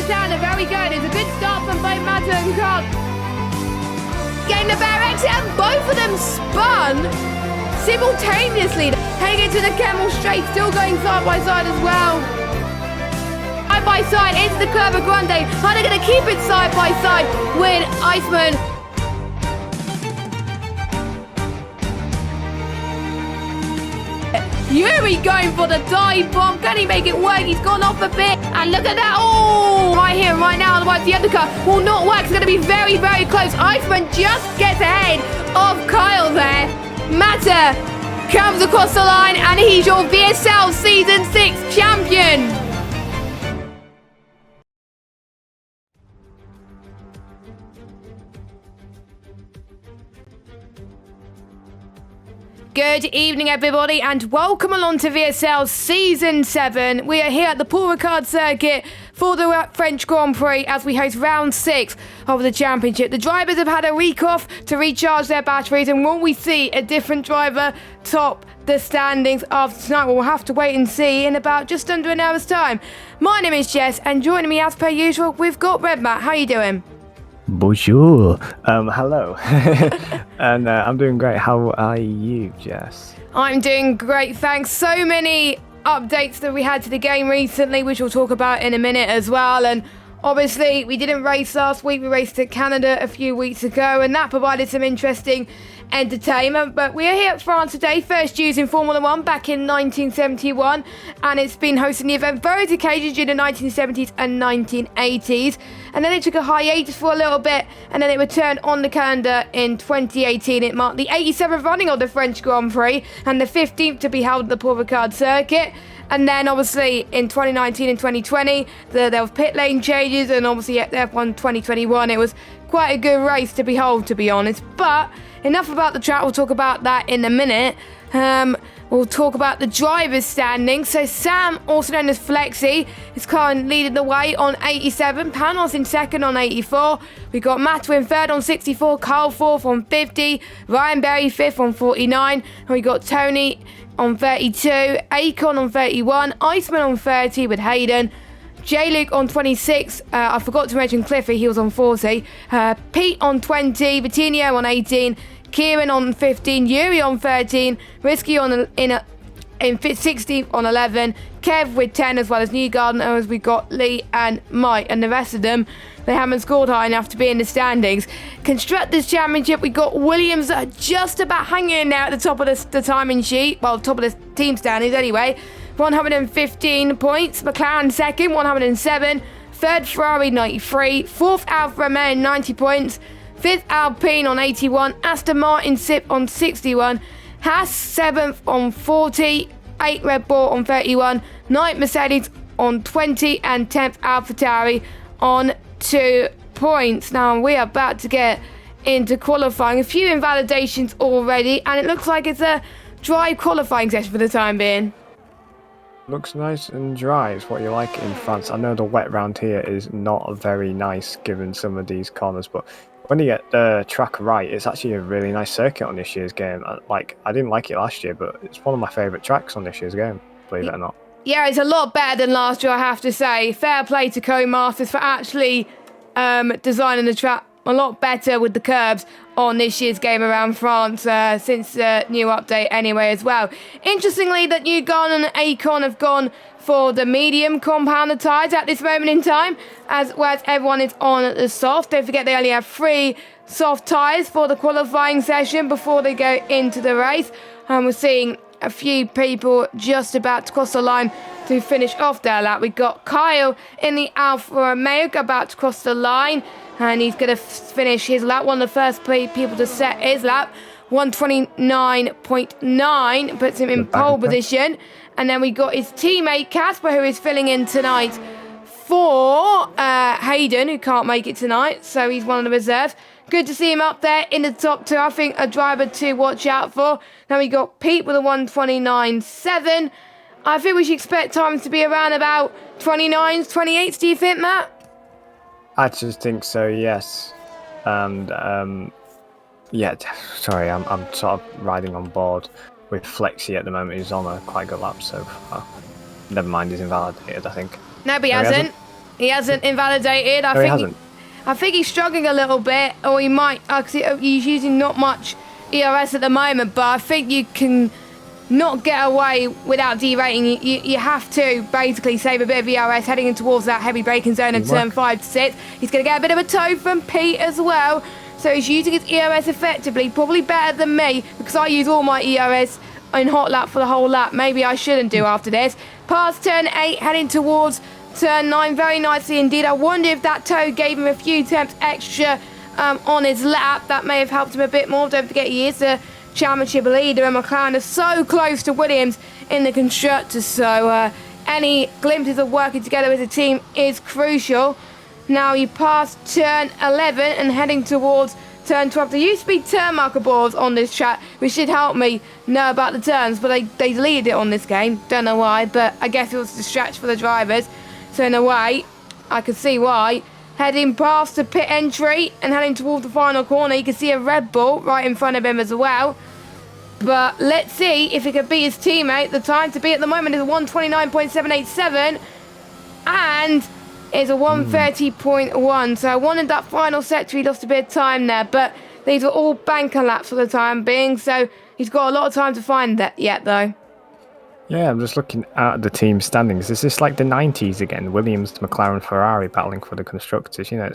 left-hander, very good. It's a good start from both Matter and Carl. Getting the better exit, and both of them spun simultaneously. Heading into the Camel Straight, still going side by side as well. Side by side into the Curva Grande. Are they going to keep it side by side with Iceman? Yuri going for the dive bomb. Can he make it work? He's gone off a bit. And look at that. Oh, right here, right now. Otherwise, the undercut will not work. It's going to be very, very close. Iceman just gets ahead of Kyle there. Matter comes across the line, and he's your VSL Season 6 champion. Good evening, everybody, and welcome along to VSL Season 7. We are here at the Paul Ricard circuit for the French Grand Prix as we host round 6 of the championship. The drivers have had a week off to recharge their batteries, and will we see a different driver top the standings after tonight? We'll have to wait and see in about just under an hour's time. My name is Jess, and joining me as per usual, we've got Red Matt. How are you doing? Bonjour. Hello. And I'm doing great. How are you, Jess? I'm doing great, thanks. So many updates that we had to the game recently, which we'll talk about in a minute as well. And obviously, we didn't race last week. We raced at Canada a few weeks ago, and that provided some interesting entertainment. But we are here at France today, first using Formula 1 back in 1971, and it's been hosting the event various occasions during the 1970s and 1980s. And then it took a hiatus for a little bit, and then it returned on the calendar in 2018. It marked the 87th running of the French Grand Prix and the 15th to be held at the Paul Ricard circuit. And then obviously in 2019 and 2020, there was pit lane changes, and obviously at F1 2021, it was quite a good race to behold, to be honest. But enough about the track, we'll talk about that in a minute. We'll talk about the drivers' standings. So Sam, also known as Flexi, is currently leading the way on 87. Panos in second on 84. We got Matto in third on 64. Carl fourth on 50. Ryan Berry fifth on 49. And we got Tony on 32. Akon on 31. Iceman on 30 with Hayden. J-Luke on 26. I forgot to mention Cliffy, he was on 40. Pete on 20. Vitinho on 18. Kieran on 15, Yuri on 13, Risky on in 16th on 11, Kev with 10, as well as Newgarden, as we got Lee and Mike, and the rest of them, they haven't scored high enough to be in the standings. Constructors' Championship, we got Williams that are just about hanging in there at the top of the timing sheet, well, top of the team standings anyway, 115 points, McLaren second, 107, third Ferrari 93, fourth Alfa Romeo 90 points, 5th Alpine on 81, Aston Martin SIP on 61, Haas 7th on 40, 8th Red Bull on 31, 9th Mercedes on 20, and 10th AlphaTauri on 2 points. Now we are about to get into qualifying. A few invalidations already, and it looks like it's a dry qualifying session for the time being. Looks nice and dry. It's what you like in France. I know the wet round here is not very nice given some of these corners, but when you get the track right, it's actually a really nice circuit on this year's game. I didn't like it last year, but it's one of my favourite tracks on this year's game, believe it or not. Yeah, it's a lot better than last year, I have to say. Fair play to Co-Masters for actually designing the track a lot better with the curbs on this year's game around France since the new update anyway as well. Interestingly, that Newgarden and Akon have gone for the medium compounder tyres at this moment in time, whereas everyone is on the soft. Don't forget they only have 3 soft tyres for the qualifying session before they go into the race. And we're seeing a few people just about to cross the line to finish off their lap. We've got Kyle in the Alfa Romeo about to cross the line, and he's going to finish his lap. One of the first people to set his lap. 129.9 puts him in pole position. And then we got his teammate Casper, who is filling in tonight for Hayden, who can't make it tonight, so he's one of the reserves. Good to see him up there in the top 2. I think a driver to watch out for. Now we got Pete with a 129.7. I think we should expect times to be around about 29s, 28s, do you think, Matt? I just think so, yes. And yeah, sorry, I'm sort of riding on board with Flexi at the moment. He's on a quite good lap so far. Never mind, he's invalidated, I think. No, but he hasn't. He hasn't invalidated. No, he hasn't. I think he's struggling a little bit, or he might. He's using not much ERS at the moment, but I think you can not get away without derating. You have to basically save a bit of ERS heading in towards that heavy braking zone in turn 5 to 6. He's going to get a bit of a tow from Pete as well, so he's using his ERS effectively, probably better than me, because I use all my ERS in hot lap for the whole lap. Maybe I shouldn't do after this. Past turn 8, heading towards turn 9 very nicely indeed. I wonder if that tow gave him a few tenths extra on his lap. That may have helped him a bit more. Don't forget, he is the championship leader, and McLaren is so close to Williams in the constructors, so any glimpses of working together as a team is crucial. Now you pass turn 11 and heading towards turn 12. There used to be turn marker boards on this track, which should help me know about the turns, but they deleted it on this game. Don't know why, but I guess it was a distraction for the drivers, so in a way I can see why. Heading past the pit entry and heading towards the final corner, you can see a Red Bull right in front of him as well. But let's see if he can beat his teammate. The time to beat at the moment is a 129.787 and is a 130.1. So I wanted that final sector. He lost a bit of time there, but these are all banker laps for the time being. So he's got a lot of time to find that yet, though. Yeah, I'm just looking at the team standings. Is this like the 90s again? Williams, McLaren, Ferrari battling for the constructors. You know,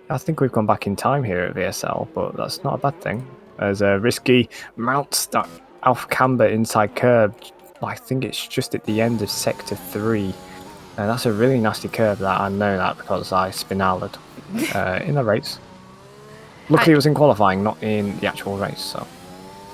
I think we've gone back in time here at VSL, but that's not a bad thing. There's a risky mounts that Alf Camber inside curb. I think it's just at the end of sector 3. And that's a really nasty curve. That I know that because I spinaled in the race. Luckily, it was in qualifying, not in the actual race. So.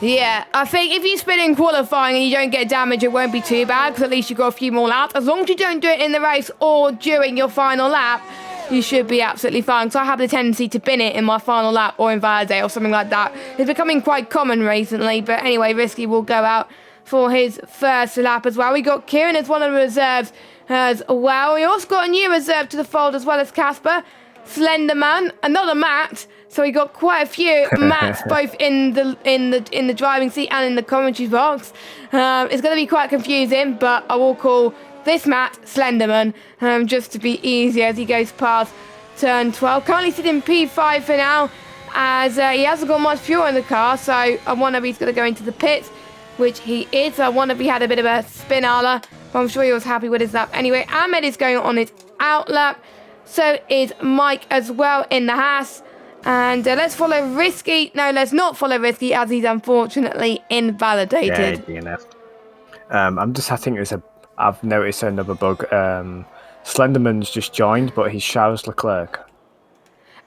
Yeah, I think if you spin in qualifying and you don't get damage, it won't be too bad, because at least you've got a few more laps. As long as you don't do it in the race or during your final lap, you should be absolutely fine. So I have the tendency to bin it in my final lap or invalidate or something like that. It's becoming quite common recently, but anyway, Risky will go out for his first lap as well. We got Kieran as one of the reserves as well. We also got a new reserve to the fold as well as Casper, Slenderman, another Matt. So we got quite a few Matts both in the driving seat and in the commentary box. It's going to be quite confusing, but I will call this Matt Slenderman just to be easier as he goes past turn 12. Currently sitting P5 for now, as he hasn't got much fuel in the car, so I wonder if he's going to go into the pits, which he is. I wonder if he had a bit of a spin but I'm sure he was happy with his lap. Anyway, Ahmed is going on his out lap. So is Mike as well in the Haas. And let's follow Risky. No, let's not follow Risky, as he's unfortunately invalidated. Yeah, DNF. I think I've noticed another bug. Slenderman's just joined, but he's Charles Leclerc.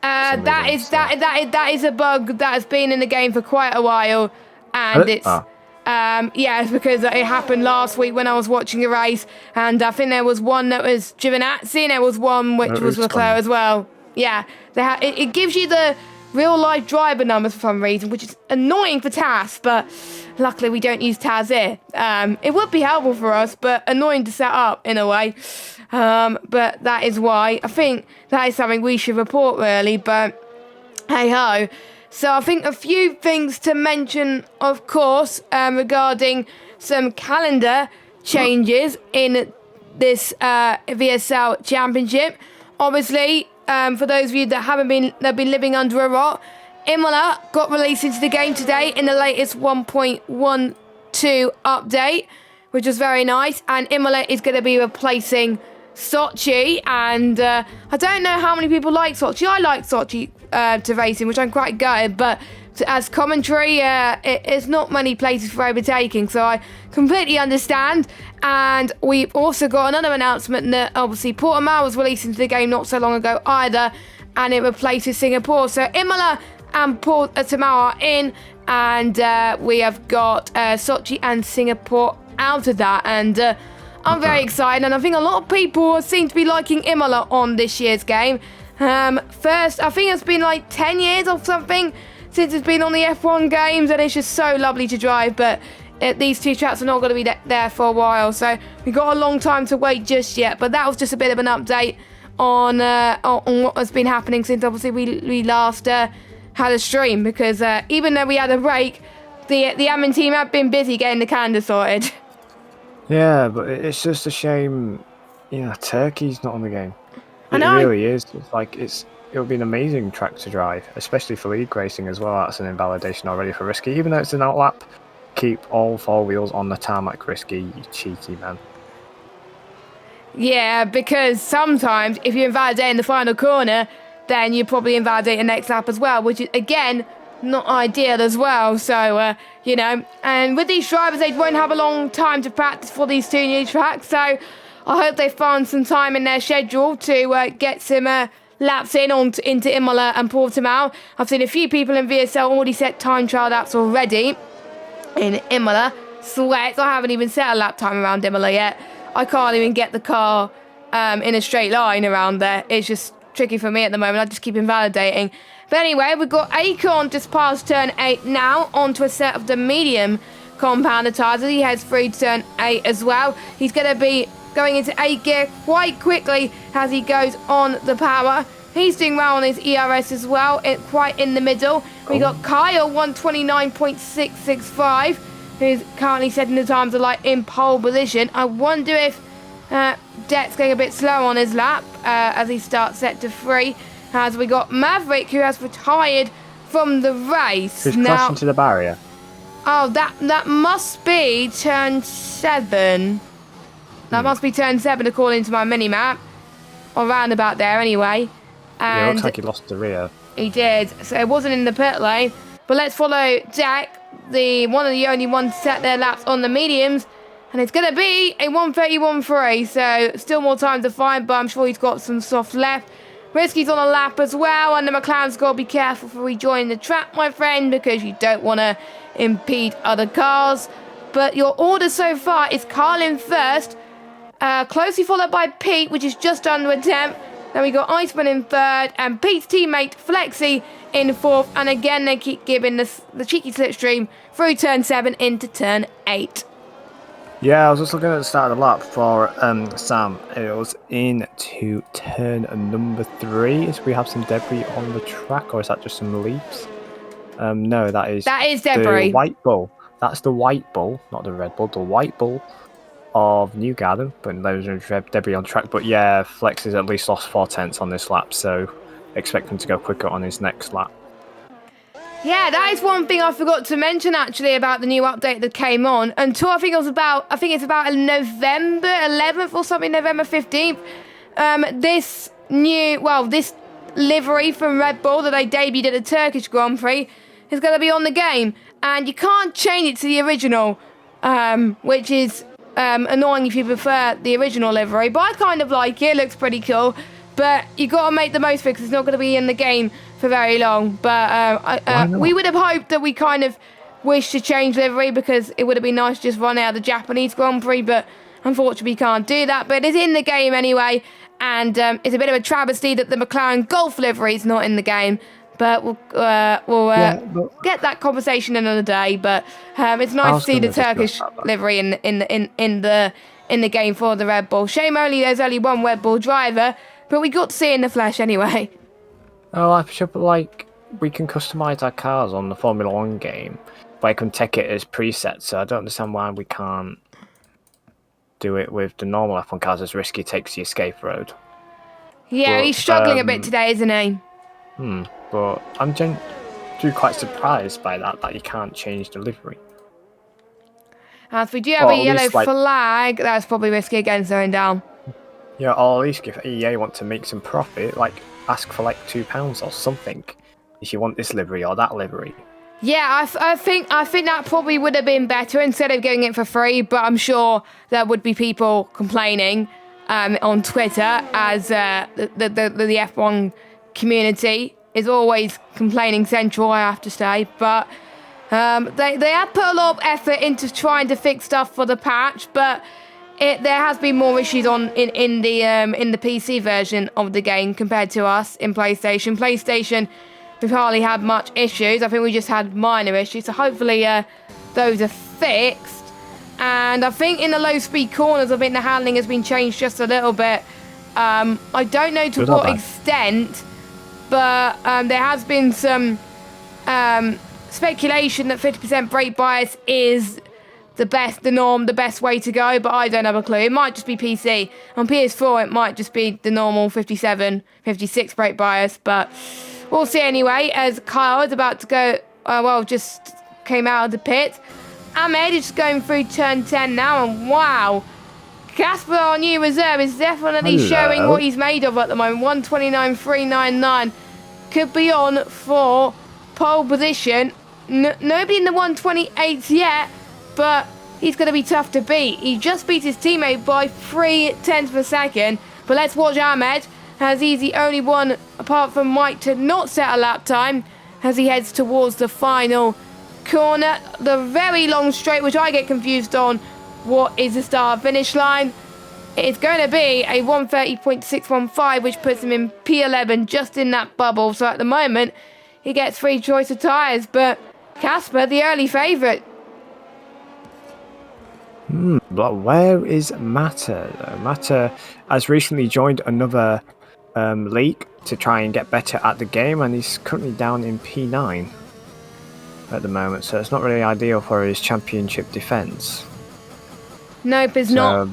That is a bug that has been in the game for quite a while, and it's because it happened last week when I was watching a race, and I think there was one that was Giovinazzi, and there was one which was Leclerc as well. Yeah, it gives you the real life driver numbers for some reason, which is annoying for TAS, but luckily we don't use TAS here. It would be helpful for us, but annoying to set up in a way. But that is why I think that is something we should report really, but hey ho. So I think a few things to mention, of course, regarding some calendar changes in this VSL Championship. Obviously, for those of you that have been living under a rock, Imola got released into the game today in the latest 1.12 update, which was very nice. And Imola is going to be replacing Sochi, and I don't know how many people like Sochi. I like Sochi to racing, which I'm quite gutted, but as commentary, it's not many places for overtaking, so I completely understand. And we've also got another announcement that obviously Portimao was released into the game not so long ago either, and it replaces Singapore. So Imola and Portimao are in, and we have got Sochi and Singapore out of that, and I'm very excited, and I think a lot of people seem to be liking Imola on this year's game. First, I think it's been like 10 years or something since it's been on the F1 games, and it's just so lovely to drive, but these two tracks are not going to be there for a while, so we've got a long time to wait just yet. But that was just a bit of an update on what has been happening since obviously we last had a stream, because even though we had a break, the admin team have been busy getting the calendar sorted. Yeah, but it's just a shame. Yeah, Turkey's not on the game. I It know. really is. It'll be an amazing track to drive, especially for league racing as well. That's an invalidation already for Risky. Even though it's an outlap, keep all 4 wheels on the tarmac, Risky, you cheeky man. Yeah, because sometimes if you invalidate in the final corner, then you probably invalidate the next lap as well, which is, again, not ideal as well. So, you know, and with these drivers, they won't have a long time to practice for these 2 new tracks. So I hope they find some time in their schedule to get some laps into Imola and Portimao. I've seen a few people in VSL already set time trial laps already in Imola. Sweat, I haven't even set a lap time around Imola yet. I can't even get the car in a straight line around there. It's just tricky for me at the moment. I just keep invalidating. But anyway, we've got Acorn just past turn 8 now, onto a set of the medium compounder tyres. He heads through turn 8 as well. He's going to be going into 8 gear quite quickly as he goes on the power. He's doing well on his ERS as well, quite in the middle. We got Kyle, 129.665, who's currently setting the times of light in pole position. I wonder if Det's getting a bit slow on his lap as he starts sector 3. As we got Maverick, who has retired from the race. Who's crashing to the barrier? Oh, that must be turn 7. That must be turn 7 according to my mini-map. Or round about there anyway. And yeah, it looks like he lost the rear. He did, so it wasn't in the pit lane. But let's follow Jack, one of the only ones to set their laps on the mediums. And it's going to be a 1:31.3, so still more time to find, but I'm sure he's got some soft left. Risky's on a lap as well, and the McLaren's got to be careful for rejoining the track, my friend, because you don't want to impede other cars. But your order so far is Carl in first, closely followed by Pete, which is just under a tenth. Then we got Iceman in third, and Pete's teammate Flexi in fourth. And again, they keep giving the cheeky slipstream through turn 7 into turn 8. Yeah, I was just looking at the start of the lap for Sam. It was into turn number 3. Do we have some debris on the track, or is that just some leaps? No, that is debris. The white bull. That's the white bull, not the red bull. The white bull of New Garden, but there's debris on track. But yeah, Flex has at least lost 4 tenths on this lap, so expect him to go quicker on his next lap. Yeah, that is one thing I forgot to mention actually about the new update that came on. Until I think it's about November 11th or something, November 15th. This livery from Red Bull that they debuted at the Turkish Grand Prix is going to be on the game, and you can't change it to the original, which is annoying if you prefer the original livery. But I kind of like it. It looks pretty cool. But you got to make the most of it because it's not going to be in the game for very long. But we would have hoped that we kind of wished to change livery because it would have been nice to just run out of the Japanese Grand Prix. But unfortunately, we can't do that. But it's in the game anyway. And it's a bit of a travesty that the McLaren Golf livery is not in the game. But we'll get that conversation another day. But it's nice to see the Turkish livery in the game for the Red Bull. Shame there's only one Red Bull driver. But we got to see it in the flesh anyway. Oh, we can customise our cars on the Formula 1 game, but I can take it as presets, so I don't understand why we can't do it with the normal F1 cars as Risky takes the escape road. Yeah, he's struggling a bit today, isn't he? But I'm quite surprised by that you can't change the livery. As we do have a yellow flag, that's probably Risky again slowing down. Yeah, or at least if EA want to make some profit, ask for £2 or something if you want this livery or that livery. Yeah, I think that probably would have been better instead of getting it for free. But I'm sure there would be people complaining on Twitter, as the F1 community is always complaining central, I have to say. But they have put a lot of effort into trying to fix stuff for the patch, but there has been more issues in the PC version of the game compared to us in PlayStation. PlayStation, we've hardly had much issues. I think we just had minor issues. So hopefully those are fixed. And I think in the low-speed corners, I think the handling has been changed just a little bit. I don't know to what extent, but there has been some speculation that 50% brake bias is the norm, the best way to go, but I don't have a clue. It might just be PC. On PS4, it might just be the normal 57, 56 brake bias, but we'll see anyway, as Kyle is about to go, just came out of the pit. Ahmed is going through turn 10 now, and wow, Casper, our new reserve, is definitely showing what he's made of at the moment. 129.399 could be on for pole position. Nobody in the 128s yet, but he's going to be tough to beat. He just beat his teammate by 0.3 of a second. But let's watch Ahmed, as he's the only one, apart from Mike, to not set a lap time, as he heads towards the final corner. The very long straight, which I get confused on what is the start-finish line. It's going to be a 130.615, which puts him in P11, just in that bubble. So at the moment, he gets free choice of tyres, but Casper, the early favourite. But where is Matter? Matter has recently joined another league to try and get better at the game, and he's currently down in P9 at the moment, so it's not really ideal for his championship defence. Nope, it's not.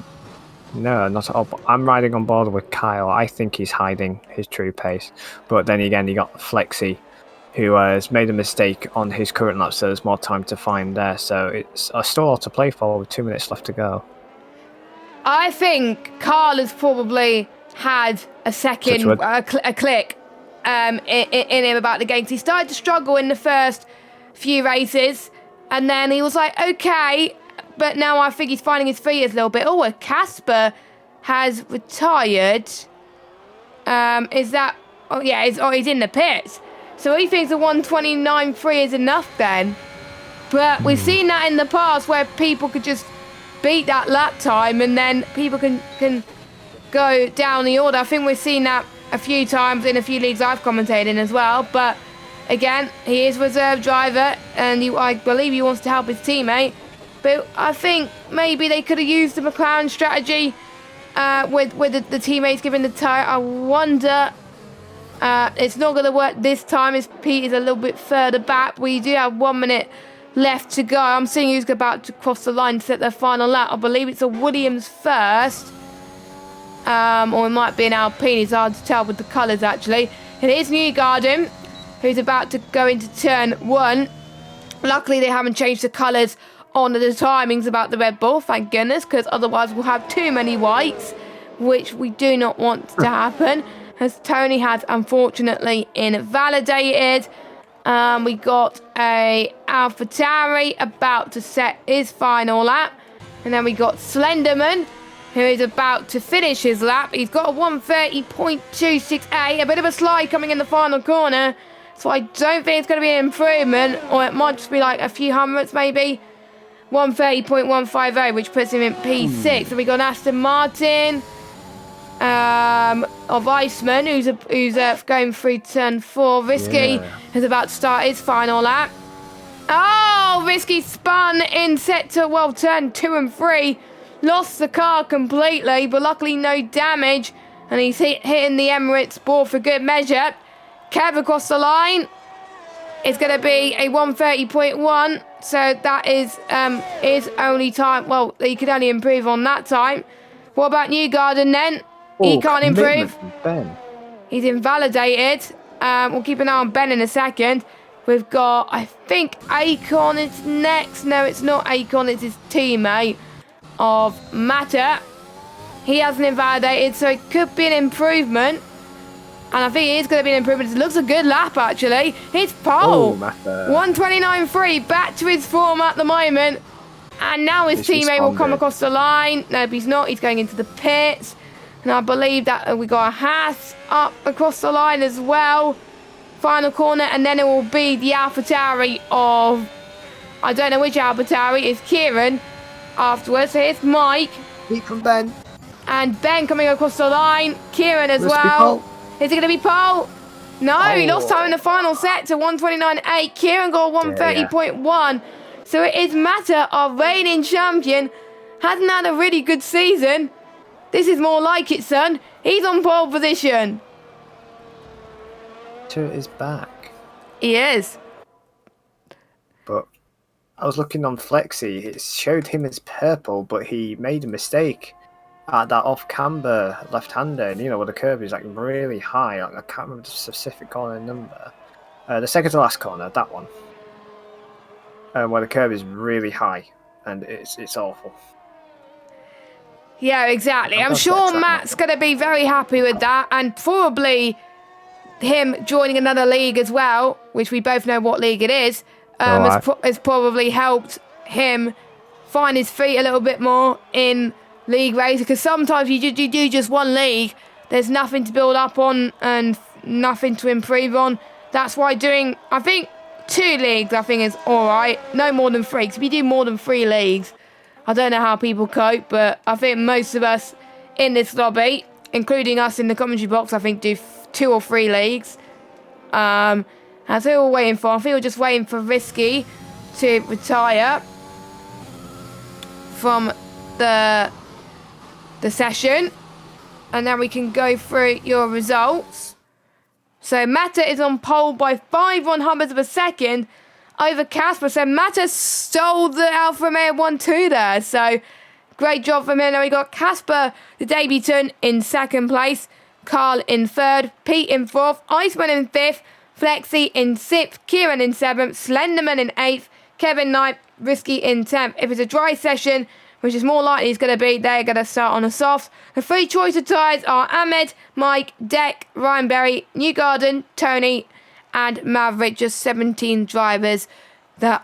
No, not at all. But I'm riding on board with Kyle. I think he's hiding his true pace. But then again, you got Flexi, who has made a mistake on his current lap, so there's more time to find there. So it's still all to play for with 2 minutes left to go. I think Carl has probably had a second, a click in him about the game. He started to struggle in the first few races, and then he was like, okay, but now I think he's finding his feet a little bit. Oh, Casper has retired. Is that... Oh, yeah, he's in the pits. So he thinks the 129.3 is enough then. But we've seen that in the past where people could just beat that lap time and then people can go down the order. I think we've seen that a few times in a few leagues I've commentated in as well. But again, he is reserve driver and I believe he wants to help his teammate. But I think maybe they could have used the McLaren strategy with the teammates giving the tyre. I wonder... it's not going to work this time as Pete is a little bit further back. We do have 1 minute left to go. I'm seeing who's about to cross the line to set their final lap. I believe it's a Williams first. Or it might be an Alpine. It's hard to tell with the colours, actually. It is Newgarden, who's about to go into turn 1. Luckily, they haven't changed the colours on the timings about the Red Bull, thank goodness, because otherwise we'll have too many whites, which we do not want to happen. As Tony has unfortunately invalidated. We got a AlphaTauri about to set his final lap. And then we got Slenderman, who is about to finish his lap. He's got a 130.268, a bit of a slide coming in the final corner. So I don't think it's going to be an improvement, or it might just be like a few hundredths maybe. 130.150, which puts him in P6. And we got Aston Martin of Iceman, who's going through turn 4. Risky is about to start his final lap. Oh, Risky spun in turn 2 and 3. Lost the car completely, but luckily no damage. And he's hitting the Emirates board for good measure. Kev across the line. It's going to be a 130.1. So that is his only time. Well, he could only improve on that time. What about Newgarden then? He can't improve. Ben. He's invalidated. We'll keep an eye on Ben in a second. We've got, I think, Akon is next. No, it's not Akon. It's his teammate of Matter. He hasn't invalidated, so it could be an improvement. And I think it is going to be an improvement. It looks a good lap, actually. It's pole. 129.3, back to his form at the moment. And now his teammate will come across the line. No, he's not. He's going into the pits. And I believe that we got a Haas up across the line as well. Final corner, and then it will be the AlphaTauri of... I don't know which AlphaTauri. It's Kieran afterwards. So here's Mike. Heat from Ben. And Ben coming across the line. Kieran as well. Is it going to be pole? No, he lost time in the final set to 129.8. Kieran got 130.1. So it is Matter, our reigning champion. Hasn't had a really good season. This is more like it, son. He's on pole position. Matter is back. He is. But I was looking on Flexi. It showed him as purple, but he made a mistake at that off-camber left-hander. And, where the curve is like really high. Like, I can't remember the specific corner number. The second to last corner, that one, where the curve is really high, and it's awful. Yeah, exactly. I'm sure Matt's going to be very happy with that, and probably him joining another league as well, which we both know what league it is, has probably helped him find his feet a little bit more in league race, because sometimes you do just one league, there's nothing to build up on and nothing to improve on. That's why doing, I think, 2 leagues, I think, is alright. No more than 3, because if you do more than 3 leagues, I don't know how people cope, but I think most of us in this lobby, including us in the commentary box, I think do 2 or 3 leagues. As we're all waiting for, I think we're just waiting for Risky to retire from the session, and then we can go through your results. So Mata is on pole by 5 1/100 of a second over Casper. So Mata stole the Alfa Romeo 1-2 there. So great job from him. Now we got Casper, the debutant, in 2nd place. Carl in 3rd. Pete in 4th. Iceman in 5th. Flexi in 6th. Kieran in 7th. Slenderman in 8th. Kevin 9th. Risky in 10th. If it's a dry session, which is more likely it's going to be, they're going to start on a soft. The 3 choice of tyres are Ahmed, Mike, Deck, Ryan Berry, Newgarden, Tony, and Maverick. Just 17 drivers that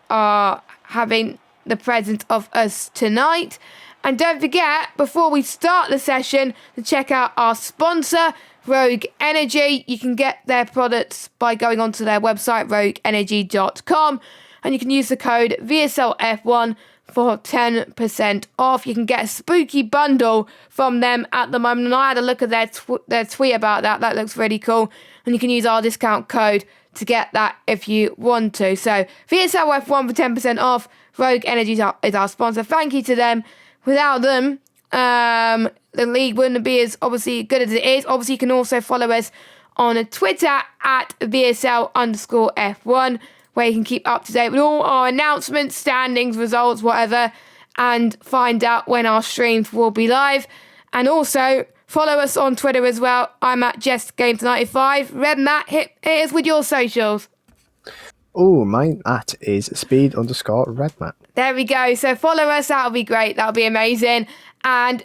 are having the presence of us tonight. And don't forget, before we start the session, to check out our sponsor, Rogue Energy. You can get their products by going onto their website, rogueenergy.com, and you can use the code VSLF1 for 10% off. You can get a spooky bundle from them at the moment, and I had a look at their tweet about that. That looks really cool, and you can use our discount code to get that if you want to. So VSLF1 for 10% off. Rogue Energy is our sponsor. Thank you to them. Without them, the league wouldn't be as obviously good as it is. Obviously, you can also follow us on Twitter at VSL_F1, where you can keep up to date with all our announcements, standings, results, whatever, and find out when our streams will be live. And also, follow us on Twitter as well. I'm at JessGames95. Red Matt, hit us with your socials. Oh, mine at is speed_redmat. There we go. So follow us. That'll be great. That'll be amazing. And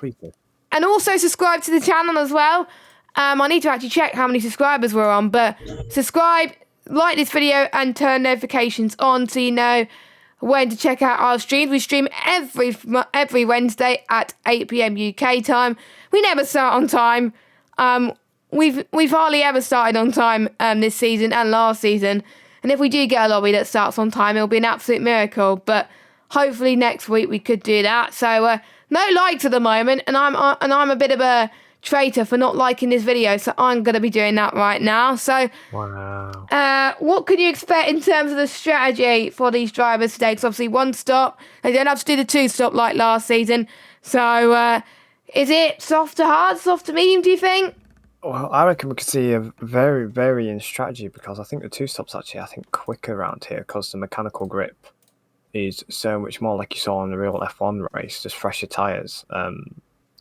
also subscribe to the channel as well. I need to actually check how many subscribers we're on, but subscribe, like this video, and turn notifications on so you know when to check out our streams. We stream every Wednesday at 8 p.m. UK time. We never start on time. We've hardly ever started on time this season and last season. And if we do get a lobby that starts on time, it'll be an absolute miracle. But hopefully next week we could do that. So no likes at the moment, and I'm a bit of a traitor for not liking this video. So I'm going to be doing that right now. So wow. What can you expect in terms of the strategy for these drivers today? Because obviously 1 stop, they don't have to do the 2 stop like last season. So is it soft to hard, soft to medium? Do you think? Well, I reckon we could see a very varying strategy, because I think the 2 stops actually, quicker around here, because the mechanical grip is so much more, like you saw in the real F1 race, just fresher tyres,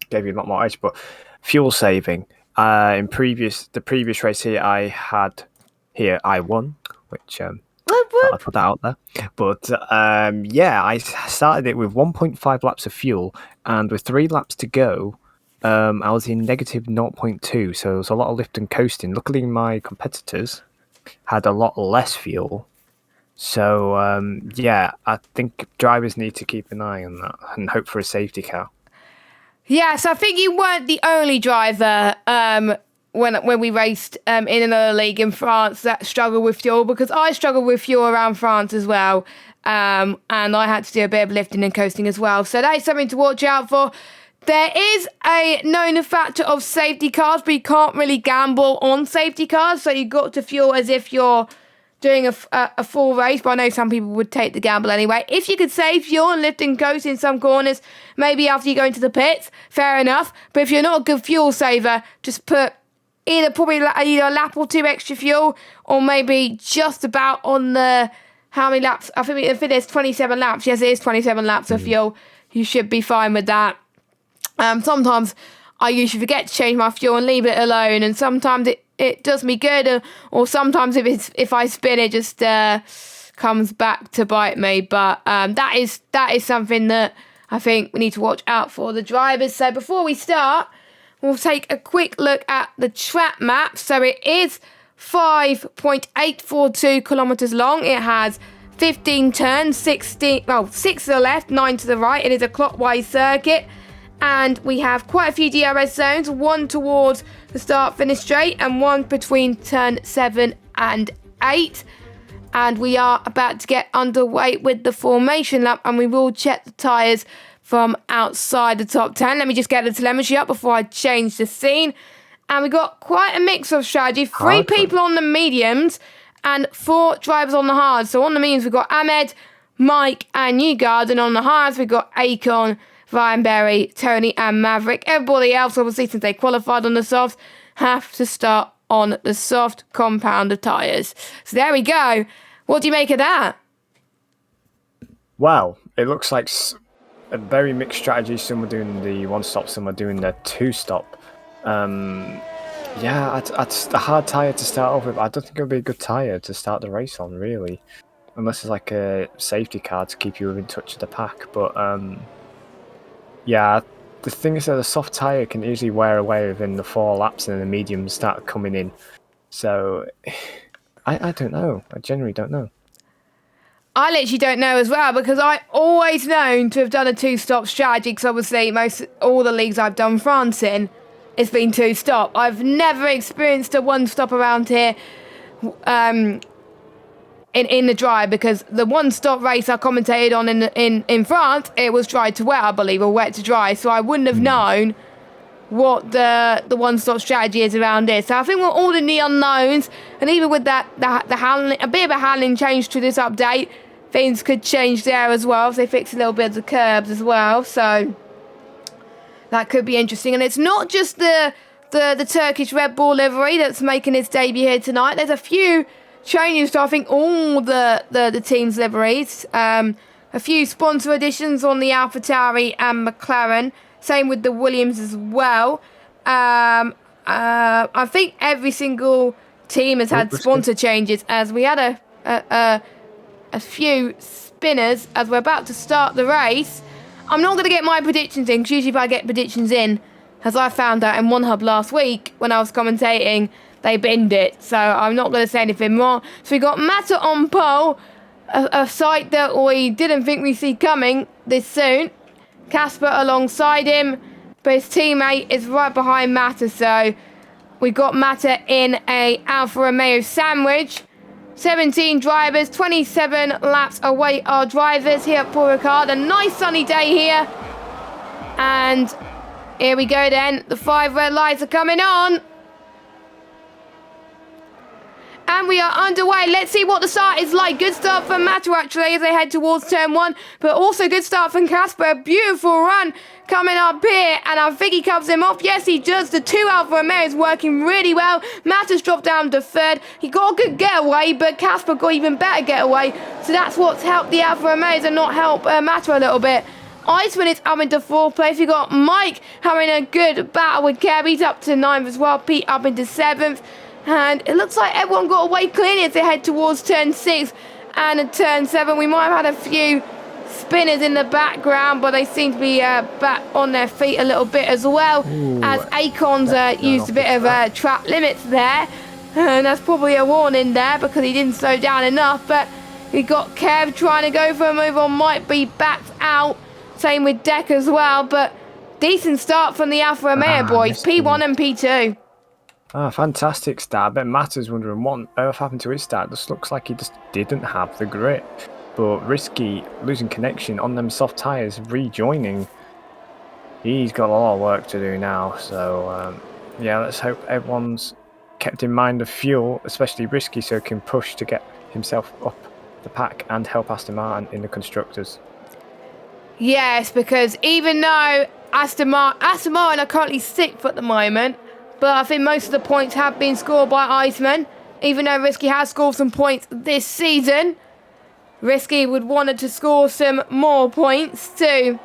gave you a lot more edge. But fuel saving, in the previous race here, I won, which I put that out there. But I started it with 1.5 laps of fuel, and with 3 laps to go, I was in negative 0.2, so it was a lot of lift and coasting. Luckily, my competitors had a lot less fuel. So, I think drivers need to keep an eye on that and hope for a safety car. Yes, I think you weren't the only driver when we raced in another league in France that struggled with fuel, because I struggled with fuel around France as well, and I had to do a bit of lifting and coasting as well. So that is something to watch out for. There is a known factor of safety cars, but you can't really gamble on safety cars, so you've got to fuel as if you're doing a full race, but I know some people would take the gamble anyway. If you could save fuel and lift and coast in some corners, maybe after you go into the pits, fair enough. But if you're not a good fuel saver, just put either a lap or 2 extra fuel, or maybe just about on the how many laps? I think there's 27 laps. Yes, it is 27 laps of fuel. You should be fine with that. Sometimes I usually forget to change my fuel and leave it alone, and sometimes it does me good, or sometimes if I spin, it just comes back to bite me. But that is something that I think we need to watch out for the drivers. So before we start, we'll take a quick look at the track map. So it is 5.842 kilometres long. It has 15 turns, 6 to the left, 9 to the right. It is a clockwise circuit. And we have quite a few DRS zones, one towards the start-finish straight and one between turn 7 and 8. And we are about to get underway with the formation lap, and we will check the tyres from outside the top 10. Let me just get the telemetry up before I change the scene. And we got quite a mix of strategy. 3 people on the mediums and 4 drivers on the hards. So on the mediums, we've got Ahmed, Mike, and Newgard. And on the hards, we've got Akon, Ryan Berry, Tony, and Maverick. Everybody else, obviously, since they qualified on the softs, have to start on the soft compounder tyres. So there we go. What do you make of that? Well, it looks like a very mixed strategy. Some are doing the one-stop, some are doing the two-stop. Yeah, it's a hard tyre to start off with. I don't think it'll be a good tyre to start the race on, really. Unless it's like a safety car to keep you within touch of the pack. But, yeah, the thing is that the soft tyre can easily wear away within the 4 laps and then the mediums start coming in. So, I don't know. I generally don't know. I literally don't know as well, because I always known to have done a two-stop strategy, because obviously all the leagues I've done France in, it's been two-stop. I've never experienced a one-stop around here in the dry, because the one-stop race I commentated on in France, it was dry to wet, I believe, or wet to dry, so I wouldn't have known what the one-stop strategy is around here. So I think we're all in the unknowns, and even with the handling, a bit of a handling change to this update, things could change there as well if they fix a little bit of the curbs as well. So that could be interesting. And it's not just the Turkish Red Bull livery that's making its debut here tonight. There's a few changes to, I think, all the team's liveries. A few sponsor additions on the AlphaTauri and McLaren. Same with the Williams as well. I think every single team has had sponsor changes, as we had a few spinners as we're about to start the race. I'm not going to get my predictions in, because usually if I get predictions in, as I found out in One Hub last week when I was commentating, they binned it. So I'm not going to say anything more. So we got Mata on pole, a sight that we didn't think we'd see coming this soon. Casper alongside him, but his teammate is right behind Mata. So we got Mata in a Alfa Romeo sandwich. 17 drivers, 27 laps await our drivers here at Paul Ricard. A nice sunny day here. And here we go then. The 5 red lights are coming on. And we are underway. Let's see what the start is like. Good start from Mata, actually, as they head towards turn 1. But also good start from Casper. A beautiful run coming up here. And I think he comes him off. Yes, he does. The 2 Alfa Romeos working really well. Mata's dropped down to 3rd. He got a good getaway, but Casper got even better getaway. So that's what's helped the Alfa Romeos and not help Mata a little bit. Iceman is up into 4th place. We got Mike having a good battle with Kev. He's up to 9th as well. Pete up into 7th. And it looks like everyone got away cleanly as they head towards turn 6 and turn 7. We might have had a few spinners in the background, but they seem to be back on their feet a little bit as well. Ooh, as Akon's used a bit of track limits there. And that's probably a warning there, because he didn't slow down enough. But we got Kev trying to go for a move on, might be backed out. Same with Deck as well. But decent start from the Alfa Romeo boys, P1 and P2. Fantastic start. I bet Mata's wondering what on earth happened to his start. Just looks like he just didn't have the grip. But Risky losing connection on them soft tyres, rejoining. He's got a lot of work to do now. So, yeah, let's hope everyone's kept in mind the fuel, especially Risky, so he can push to get himself up the pack and help Aston Martin in the Constructors. Yes, because even though Aston Martin are currently 6th at the moment, but I think most of the points have been scored by Iceman, even though Risky has scored some points this season. Risky would want to score some more points to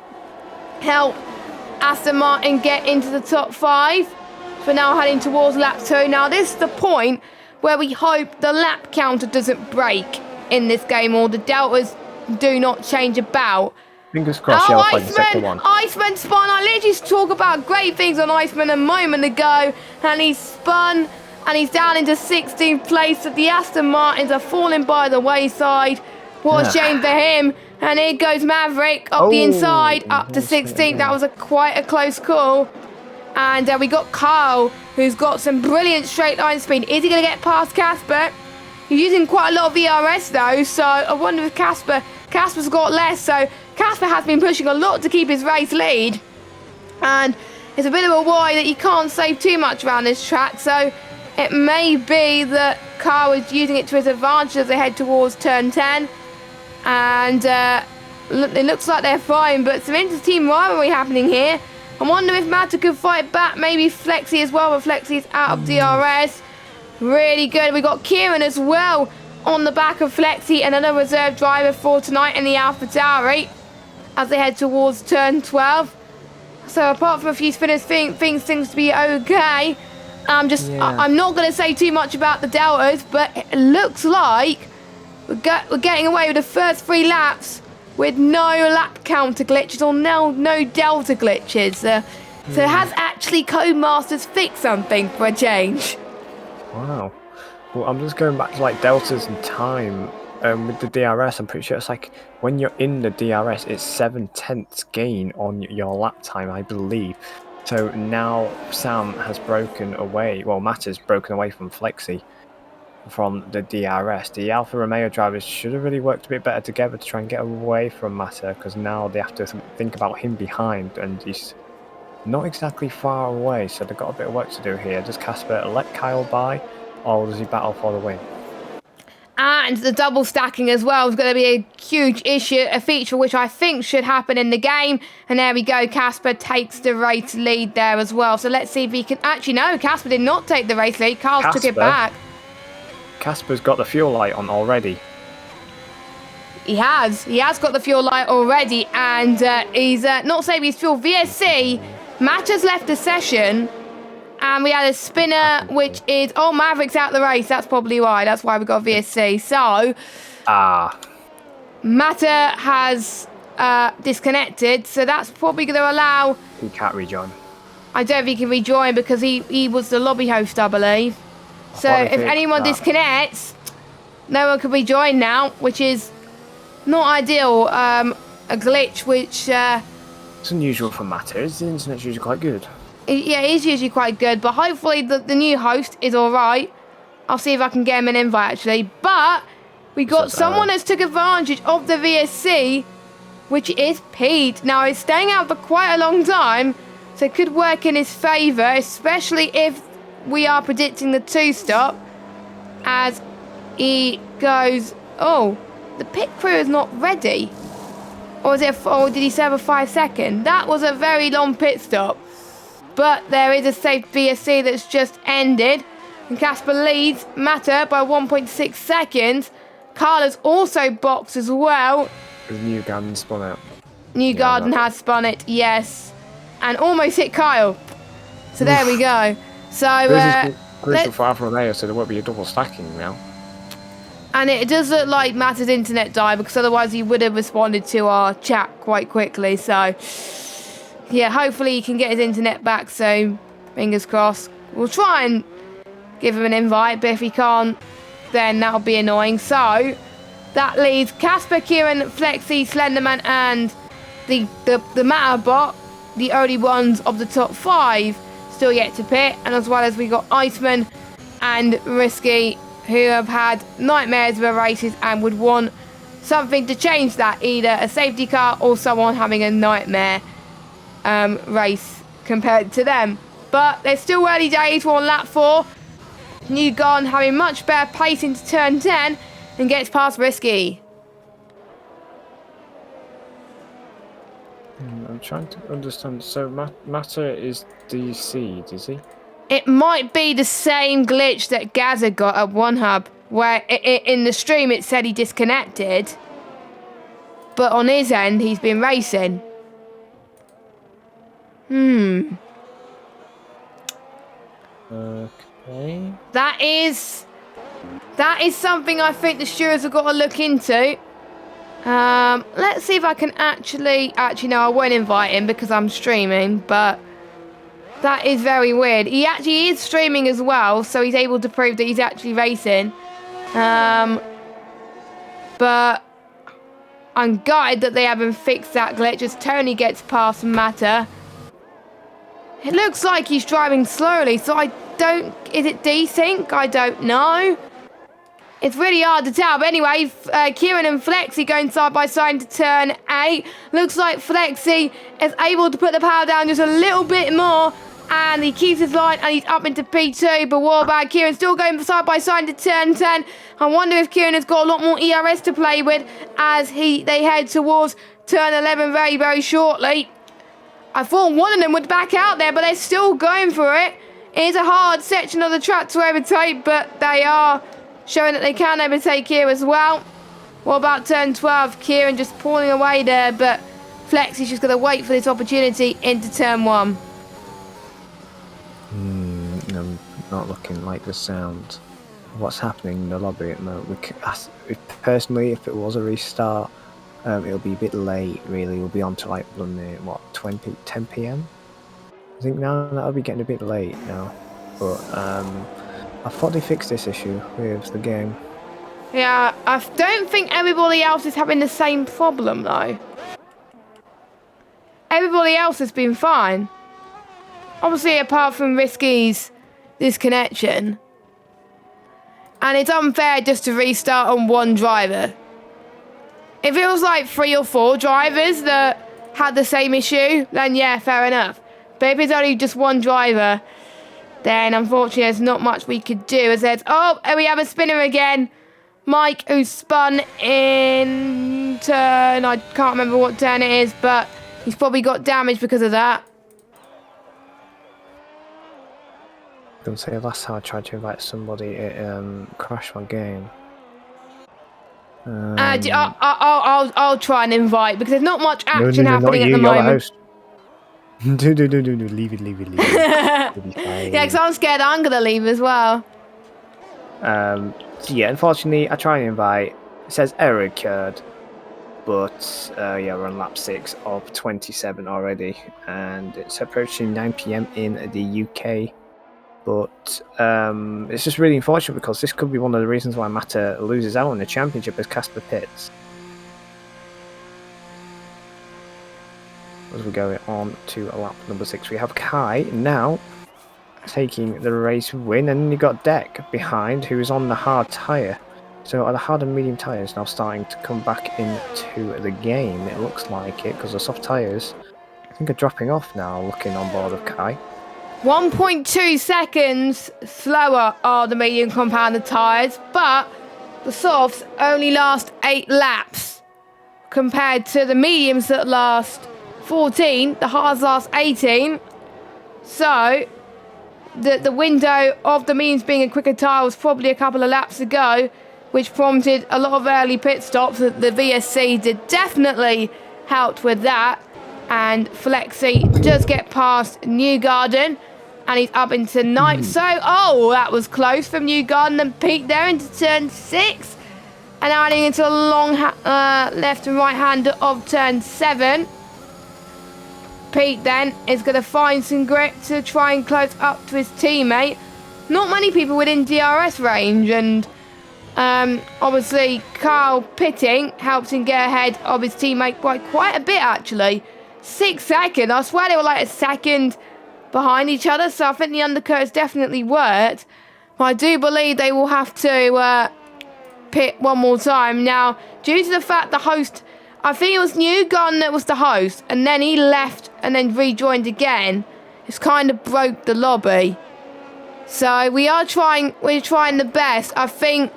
help Aston Martin get into the top 5. For now heading towards lap 2. Now this is the point where we hope the lap counter doesn't break in this game or the deltas do not change about. Fingers crossed, you'll play the second one. Iceman spun. I literally talked about great things on Iceman a moment ago, and he spun and he's down into 16th place. The Aston Martins are falling by the wayside. What a shame for him. And here goes Maverick up the inside, up to 16th. That was quite a close call. And we got Kyle, who's got some brilliant straight line speed. Is he going to get past Casper? He's using quite a lot of VRS though, so I wonder if Casper's got less. So Casper has been pushing a lot to keep his race lead. And it's a bit of a worry that you can't save too much around this track. So it may be that Kyle is using it to his advantage as they head towards turn 10. And it looks like they're fine, but some inter-team rivalry happening here. I wonder if Mata could fight back, maybe Flexi as well, but Flexi's out of DRS. Really good. We got Kieran as well on the back of Flexi, and another reserve driver for tonight in the AlphaTauri as they head towards turn 12. So apart from a few spinners, things seems to be okay. I'm not going to say too much about the deltas, but it looks like we're getting away with the first 3 laps with no lap counter glitches or no delta glitches. So has actually Codemasters fixed something for a change? Wow. Well, I'm just going back to like deltas and time with the DRS. I'm pretty sure it's like when you're in the DRS, it's 7/10 gain on your lap time, I believe. So now Sam has broken away. Well, Matt has broken away from Flexi from the DRS. The Alfa Romeo drivers should have really worked a bit better together to try and get away from Mata, because now they have to think about him behind and he's not exactly far away, so they've got a bit of work to do here. Does Casper let Kyle by, or does he battle for the win? And the double stacking as well is going to be a huge issue, a feature which I think should happen in the game. And there we go, Casper takes the race lead there as well. So let's see if he can... Actually, no, Casper did not take the race lead. Carl took it back. Casper's got the fuel light on already. He has got the fuel light already, and he's not saving his fuel. VSC, Matt has left the session, and we had a spinner, which is... Oh, Maverick's out the race. That's probably why. That's why we got VSC. So... Mata has disconnected, so that's probably going to allow... He can't rejoin. I don't think he can rejoin because he was the lobby host, I believe. So if anyone disconnects, no one can rejoin now, which is not ideal. A glitch which... it's unusual for Matters. The internet's usually quite good. Yeah, it is usually quite good, but hopefully the new host is alright. I'll see if I can get him an invite, actually. But we got someone that's took advantage of the VSC, which is Pete. Now, he's staying out for quite a long time, so it could work in his favour, especially if we are predicting the 2-stop, as he goes... Oh, the pit crew is not ready. Or did he serve a 5-second? That was a very long pit stop. But there is a safe VSC that's just ended. And Casper leads Mata by 1.6 seconds. Carla's also boxed as well. The New Garden spun out. New Garden has spun it, yes. And almost hit Kyle. So there we go. So this is crucial for Alfa Romeo, so there won't be a double stacking now. And it does look like Matt's internet died, because otherwise he would have responded to our chat quite quickly. So yeah, hopefully he can get his internet back. So fingers crossed. We'll try and give him an invite, but if he can't, then that'll be annoying. So that leaves Casper, Kieran, Flexi, Slenderman, and the Matterbot, the only ones of the top 5 still yet to pit, and as well as we got Iceman and Risky, who have had nightmares of the races and would want something to change that, either a safety car or someone having a nightmare race compared to them. But there's still early days. We're on lap 4. New Garden having much better pace into turn 10 and gets past Risky. I'm trying to understand. So Mata is DC'd, is he? It might be the same glitch that Gaza got at One Hub, where in the stream it said he disconnected. but on his end, he's been racing. Okay. That is something I think the stewards have got to look into. Let's see if I can actually no, I won't invite him because I'm streaming, but that is very weird. He actually is streaming as well, so he's able to prove that he's actually racing. But I'm gutted that they haven't fixed that glitch as Tony gets past Matter. It looks like he's driving slowly, so is it desync? I don't know. It's really hard to tell, but anyway, Kieran and Flexi going side by side into turn 8. Looks like Flexi is able to put the power down just a little bit more, and he keeps his line, and he's up into P2, but what about Kieran? Still going side by side into turn 10. I wonder if Kieran has got a lot more ERS to play with as they head towards turn 11 very, very shortly. I thought one of them would back out there, but they're still going for it. It is a hard section of the track to overtake, but they are showing that they can overtake here as well. What about turn 12? Kieran just pulling away there, but Flex is just going to wait for this opportunity into turn 1. I'm not looking like the sound of what's happening in the lobby at the moment. Personally, if it was a restart, it'll be a bit late, really. We'll be on to like, 10 p.m? I think now that'll be getting a bit late now. But I thought they fixed this issue with the game. Yeah, I don't think everybody else is having the same problem, though. Everybody else has been fine. Obviously, apart from Risky's disconnection. And it's unfair just to restart on one driver. If it was like 3 or 4 drivers that had the same issue, then yeah, fair enough. But if it's only just one driver, then unfortunately there's not much we could do. As there's, we have a spinner again. Mike, who's spun in turn, I can't remember what turn it is, but he's probably got damage because of that. I can say last time I tried to invite somebody, it crashed my game. I'll try and invite because there's not much action happening at the moment. Do, leave it. Yeah, because I'm scared I'm going to leave as well. So yeah, unfortunately, I try and invite. It says error occurred, but yeah, we're on lap 6 of 27 already, and it's approaching 9 p.m. in the UK. But it's just really unfortunate because this could be one of the reasons why Matter loses out on the championship as Casper Pitts. As we go on to lap number 6, we have Kai now taking the race win, and you got Deck behind, who is on the hard tyre. So are the hard and medium tyres now starting to come back into the game? It looks like it, because the soft tyres, I think, are dropping off now, looking on board of Kai. 1.2 seconds slower are the medium compounded tyres, but the softs only last 8 laps compared to the mediums that last 14, the hards last 18. So the window of the mediums being a quicker tyre was probably a couple of laps ago, which prompted a lot of early pit stops. The VSC did definitely helped with that. And Flexi does get past Newgarden, and he's up into 9th. So, that was close from Newgarden and Pete there into turn 6. And adding into a long left and right hander of turn 7. Pete then is going to find some grip to try and close up to his teammate. Not many people within DRS range, and obviously Kyle pitting helps him get ahead of his teammate by quite a bit actually. 6 seconds. I swear they were like a second behind each other, so I think the undercurves definitely worked. But I do believe they will have to pit one more time. Now, due to the fact the host, I think it was Newgarden that was the host, and then he left and then rejoined again. It's kind of broke the lobby. So we're trying the best. I think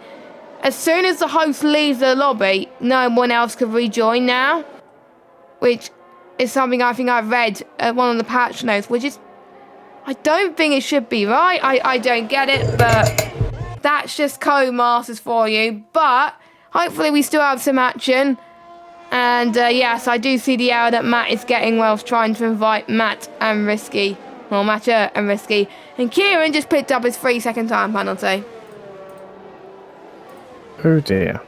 as soon as the host leaves the lobby, no one else can rejoin now, which is something I think I've read at one of the patch notes, which is, I don't think it should be right. I don't get it, but that's just Codemasters for you. But hopefully we still have some action. And yes, I do see the error that Matt is getting whilst trying to invite Matt and Risky. Well, Matcha and Risky. And Kieran just picked up his 3-second time penalty. Oh dear.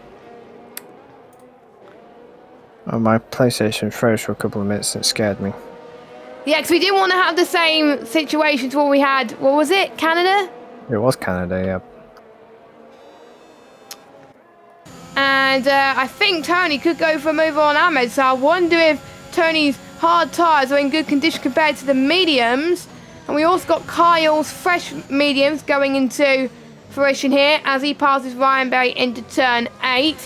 Oh, my PlayStation froze for a couple of minutes and it scared me. Yeah, because we didn't want to have the same situation to what we had. What was it? Canada? It was Canada, yeah. And I think Tony could go for a move on Ahmed. So I wonder if Tony's hard tyres are in good condition compared to the mediums. And we also got Kyle's fresh mediums going into fruition here as he passes Ryan Berry into turn 8.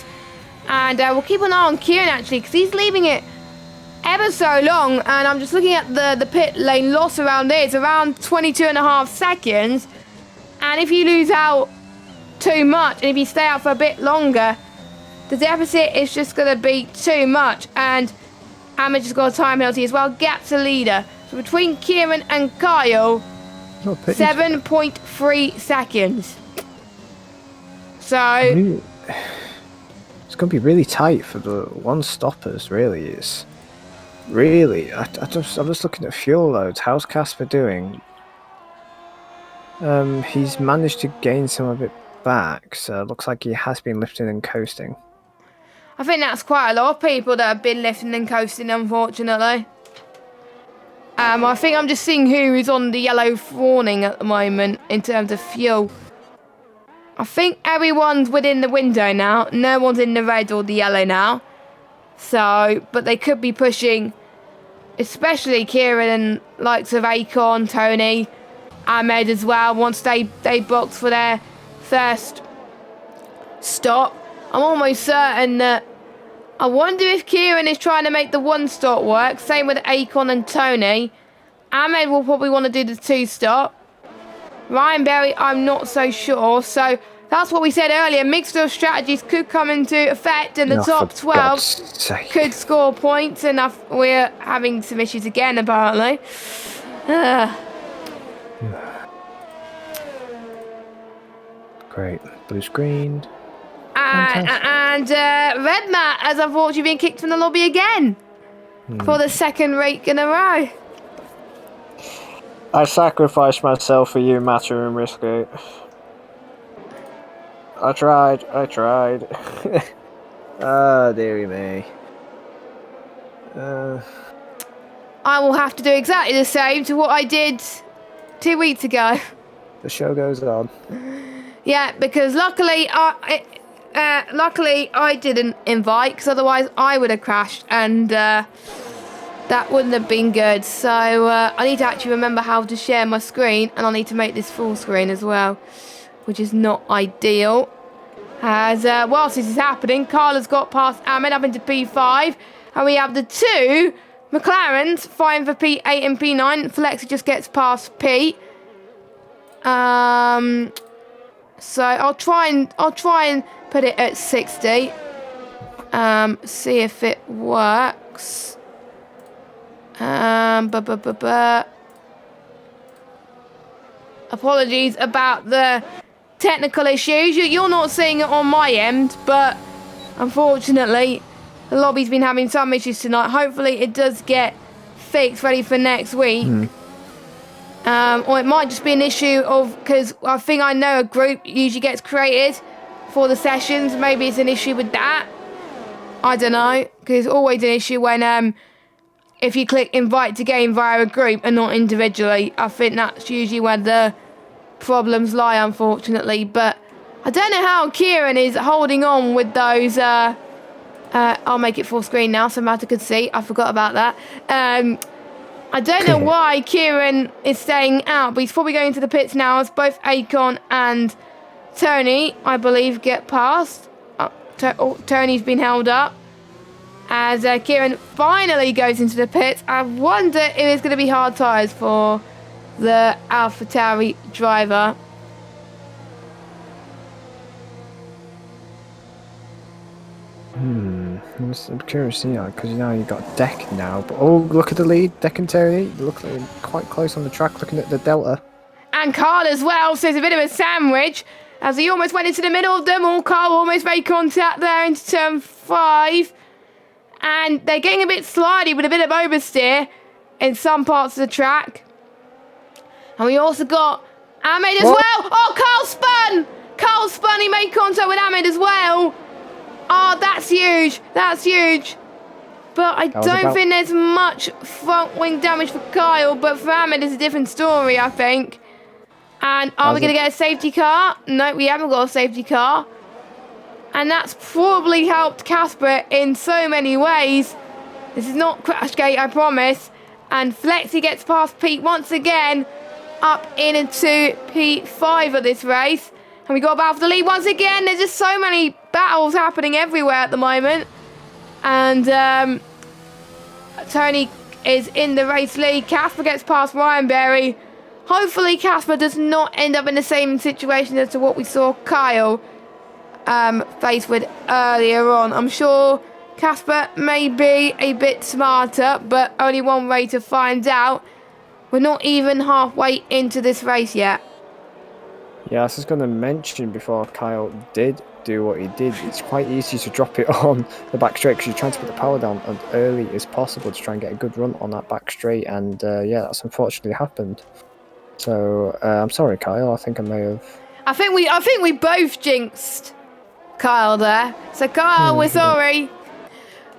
And we'll keep an eye on Kieran actually, because he's leaving it ever so long. And I'm just looking at the pit lane loss around there. It's around 22.5 seconds. And if you lose out too much, and if you stay out for a bit longer, the deficit is just going to be too much. And Ahmed just got a time penalty as well. Gap's a leader. So between Kieran and Kyle, 7.3 seconds. So it's going to be really tight for the one stoppers, really. It's really, I'm just looking at fuel loads. How's Casper doing? He's managed to gain some of it back, so it looks like he has been lifting and coasting. I think that's quite a lot of people that have been lifting and coasting, unfortunately. I think I'm just seeing who is on the yellow warning at the moment in terms of fuel. I think everyone's within the window now. No one's in the red or the yellow now. So, but they could be pushing, especially Kieran and likes of Akon, Tony, Ahmed as well, once they box for their first stop. I'm almost certain that I wonder if Kieran is trying to make the one stop work. Same with Akon and Tony. Ahmed will probably want to do the 2 stop. Ryan Berry, I'm not so sure. So that's what we said earlier. Mixture of strategies could come into effect, and the top 12 could score points. And we're having some issues again, apparently. Great. Blue screened. And Red Matt has unfortunately been kicked from the lobby again for the second week in a row. I sacrificed myself for you, Matter and Risky. I tried. Ah, dearie me. I will have to do exactly the same to what I did 2 weeks ago. The show goes on. Yeah, because luckily I didn't invite, because otherwise I would have crashed, and that wouldn't have been good. So I need to actually remember how to share my screen, and I need to make this full screen as well, which is not ideal. As whilst this is happening, Carla's got past Ahmed up into P5, and we have the 2 McLarens fighting for P8 and P9. Flexi just gets past P. So I'll try and put it at 60. See if it works. Apologies about the technical issues. You're not seeing it on my end, but unfortunately the lobby's been having some issues tonight. Hopefully it does get fixed, ready for next week. Or it might just be an issue of, because I think I know a group usually gets created for the sessions. Maybe it's an issue with that. I don't know, because it's always an issue when if you click invite to game via a group and not individually. I think that's usually where the problems lie, unfortunately. But I don't know how Kieran is holding on with those. I'll make it full screen now so Matt could see. I forgot about that. I don't know why Kieran is staying out, but he's probably going to the pits now as both Akon and Tony, I believe, get past. Tony's been held up. As Kieran finally goes into the pits, I wonder if it's going to be hard tyres for the AlphaTauri driver. I'm curious, because now you've got Deck now. But oh, look at the lead. Deck and Terry look like quite close on the track, looking at the Delta. And Carl as well, so it's a bit of a sandwich as he almost went into the middle of them all. Carl almost made contact there into turn 5. And they're getting a bit slidey with a bit of oversteer in some parts of the track. And we also got Ahmed as well. Oh, Carl spun! Carl spun, he made contact with Ahmed as well. Oh, that's huge. That's huge. But I don't think there's much front wing damage for Kyle, but for Ahmed it's a different story, I think. And are we going to get a safety car? No, we haven't got a safety car. And that's probably helped Casper in so many ways. This is not Crashgate, I promise. And Flexi gets past Pete once again, up into P5 of this race. And we got a battle for the lead once again. There's just so many battles happening everywhere at the moment. And Tony is in the race lead. Casper gets past Ryan Berry. Hopefully Casper does not end up in the same situation as to what we saw Kyle faced with earlier on. I'm sure Casper may be a bit smarter, but only one way to find out. We're not even halfway into this race yet. Yeah, I was just going to mention before Kyle did do what he did, it's quite easy to drop it on the back straight because you're trying to put the power down as early as possible to try and get a good run on that back straight, and yeah, that's unfortunately happened. So I'm sorry, Kyle. I think I may have. I think we both jinxed Kyle there. So Kyle, we're sorry.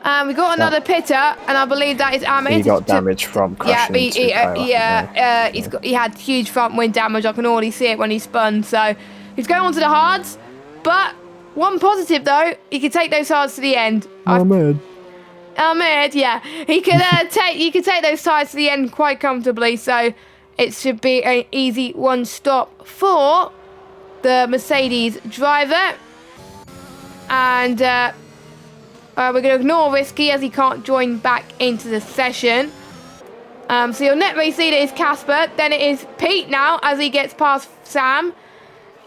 We got another pitter, and I believe that is Ahmed. He got damage from crashing into Kyle. He had huge front wing damage. I can already see it when he spun. So he's going on to the hards. But one positive though, he could take those hards to the end. Ahmed, yeah, he could take those tires to the end quite comfortably. So it should be an easy one stop for the Mercedes driver. And we're going to ignore Risky as he can't join back into the session. So your net race leader is Casper. Then it is Pete now as he gets past Sam.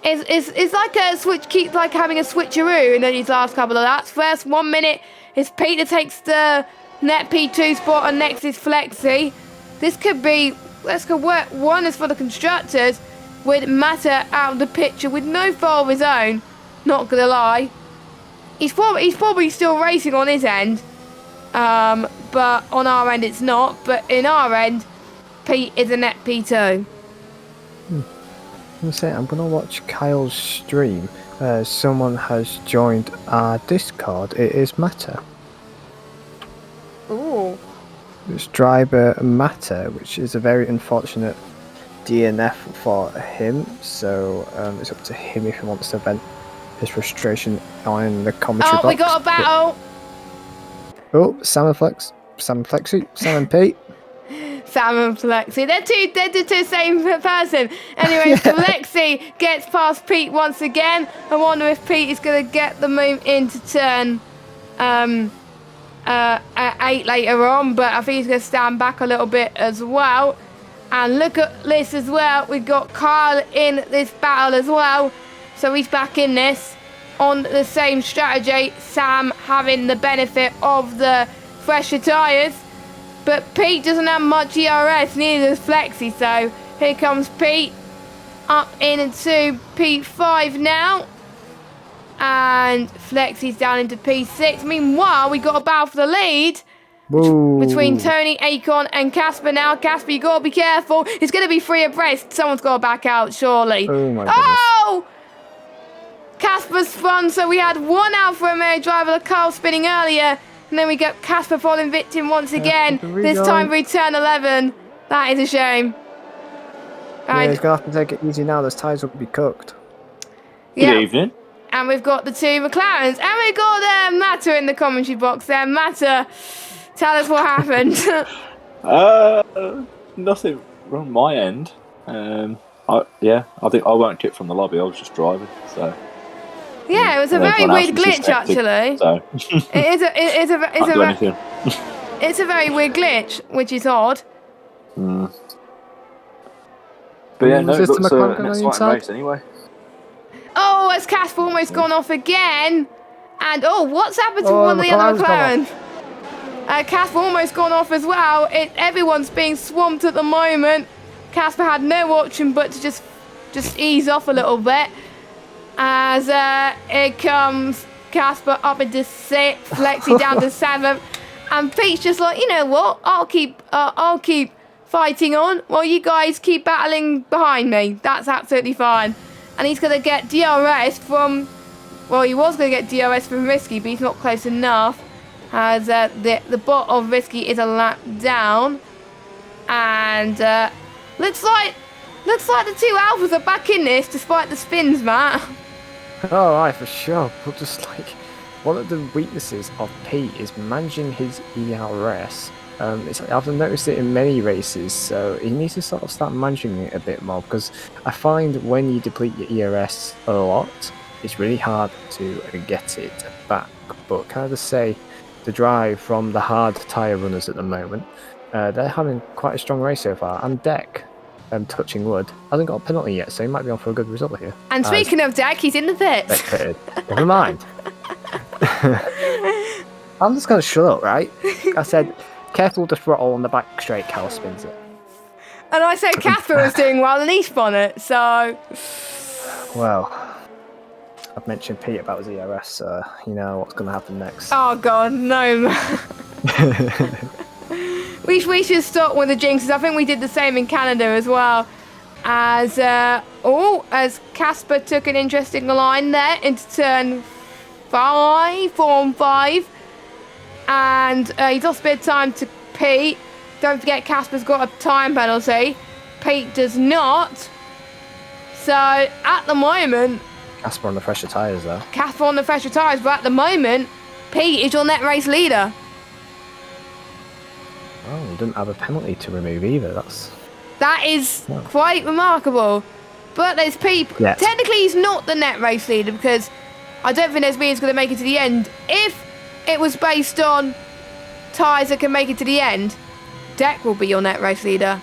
It's like a switch, keeps like having a switcheroo in these last couple of laps. First 1 minute is Pete that takes the net P2 spot, and next is Flexi. This could work wonders for the constructors with Mata out of the picture with no fault of his own. Not gonna lie. He's probably still racing on his end, but on our end it's not. But in our end, Pete is a net P2. I'm gonna watch Kyle's stream. Someone has joined our Discord. It is Mata. Ooh. It's driver Mata, which is a very unfortunate DNF for him. So it's up to him if he wants to vent his frustration on the commentary box. Oh, we got a battle! Oh, Sam and Flexi, Sam and Pete. Sam and Flexi, they're the two same person. Anyway, Flexi gets past Pete once again. I wonder if Pete is going to get the move into turn 8 later on, but I think he's going to stand back a little bit as well. And look at this as well, we've got Kyle in this battle as well. So he's back in this on the same strategy. Sam having the benefit of the fresher tyres. But Pete doesn't have much ERS, neither does Flexi. So here comes Pete up into P5 now. And Flexi's down into P6. Meanwhile, we got a battle for the lead. Whoa. Between Tony, Akon and Casper now. Casper, you got to be careful. It's going to be free abreast. Someone's got to back out, surely. Oh, my goodness. Oh! Casper spun, so we had one Alfa Romeo driver, Carl, spinning earlier. And then we get Casper falling victim once again. This time return 11. That is a shame. Yeah, he's going to have to take it easy now. Those tyres will be cooked. Yeah. Good evening. And we've got the two McLarens. And we've got Mata in the commentary box there. Mata, tell us what happened. Nothing on my end. I think I weren't kicked from the lobby. I was just driving. So. Yeah, it was a very weird glitch, actually. So. It's a very weird glitch, which is odd. Mm. But yeah, no, it looks an exciting race anyway. Oh, has Casper almost gone off again? And what's happened to one of the other McLarens? Casper almost gone off as well. Everyone's being swamped at the moment. Casper had no option but to just ease off a little bit. As here comes Casper up into 6th, Flexi down to 7th, And Pete's just like, you know what? I'll keep fighting on while you guys keep battling behind me. That's absolutely fine. And he's going to get DRS from... Well, he was going to get DRS from Risky, but he's not close enough. As the bot of Risky is a lap down. And looks like the two alphas are back in this, despite the spins, Matt. Oh, right, for sure. But just like, one of the weaknesses of Pete is managing his ERS. I've noticed it in many races, so he needs to sort of start managing it a bit more, because I find when you deplete your ERS a lot, it's really hard to get it back. But can I just say, the drive from the hard tyre runners at the moment, they're having quite a strong race so far, and Deck, touching wood, hasn't got a penalty yet, so he might be on for a good result here. And speaking of Deck, he's in the pits. Never mind. I'm just going to shut up, right? I said, careful the throttle on the back straight, Cal spins it. And I said Casper was doing well and he spun it, so... Well, I've mentioned Pete about his ERS, so you know what's going to happen next. Oh god, no. we should stop with the jinxes. I think we did the same in Canada as well. As Casper took an interesting line there into turn 4 and 5. And he's lost a bit of time to Pete. Don't forget Casper's got a time penalty. Pete does not. So, at the moment... Casper on the fresher tyres, though. Casper on the fresher tyres, but at the moment, Pete is your net race leader. Oh, he doesn't have a penalty to remove either. That is quite remarkable. But there's people... Yes. Technically, he's not the net race leader, because I don't think there's means going to make it to the end. If it was based on tyres that can make it to the end, Deck will be your net race leader.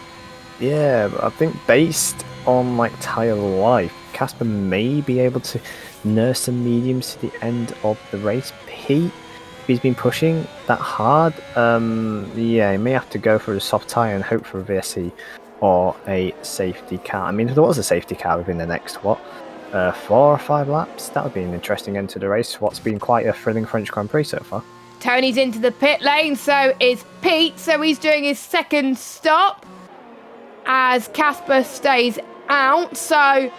Yeah, but I think based on like tyre life, Casper may be able to nurse some mediums to the end of the race. Pete, if he's been pushing that hard, yeah, he may have to go for a soft tyre and hope for a VSC or a safety car. I mean, if there was a safety car within the next, 4 or 5 laps, that would be an interesting end to the race. What's been quite a thrilling French Grand Prix so far. Tony's into the pit lane, so is Pete. So he's doing his second stop as Casper stays out. So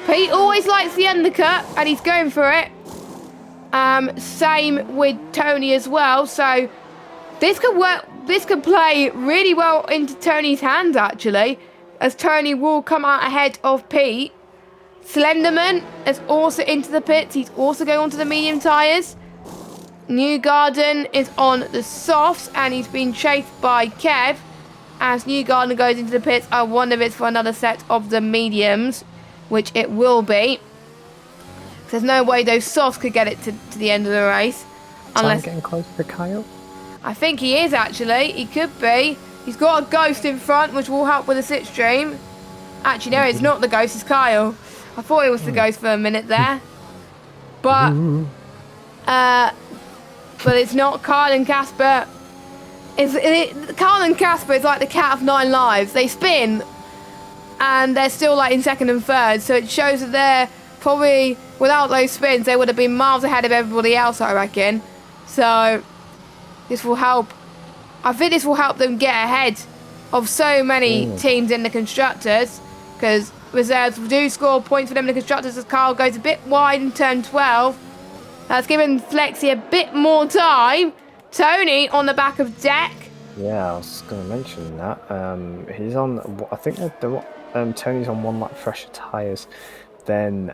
Pete always likes the undercut and he's going for it. Same with Tony as well. So this could work. This could play really well into Tony's hands, actually, as Tony will come out ahead of Pete. Slenderman is also into the pits. He's also going onto the medium tyres. Newgarden is on the softs and he's been chased by Kev. As Newgarden goes into the pits, I wonder if it's for another set of the mediums, which it will be. There's no way those softs could get it to the end of the race. Unless getting close to Kyle? I think he is, actually. He could be. He's got a Ghost in front, which will help with the slipstream. Actually, no, it's not the Ghost, it's Kyle. I thought it was the Ghost for a minute there. But it's not. Kyle and Casper. Kyle and Casper is like the cat of 9 lives. They spin, and they're still like in second and third. So it shows that they're probably, without those spins, they would have been miles ahead of everybody else, I reckon. So this will help. I think this will help them get ahead of so many teams in the constructors, because reserves do score points for them in the constructors as Kyle goes a bit wide in turn 12. That's given Flexi a bit more time. Tony on the back of Deck. Yeah, I was going to mention that. He's on, I think Tony's on 1 lap fresher tyres than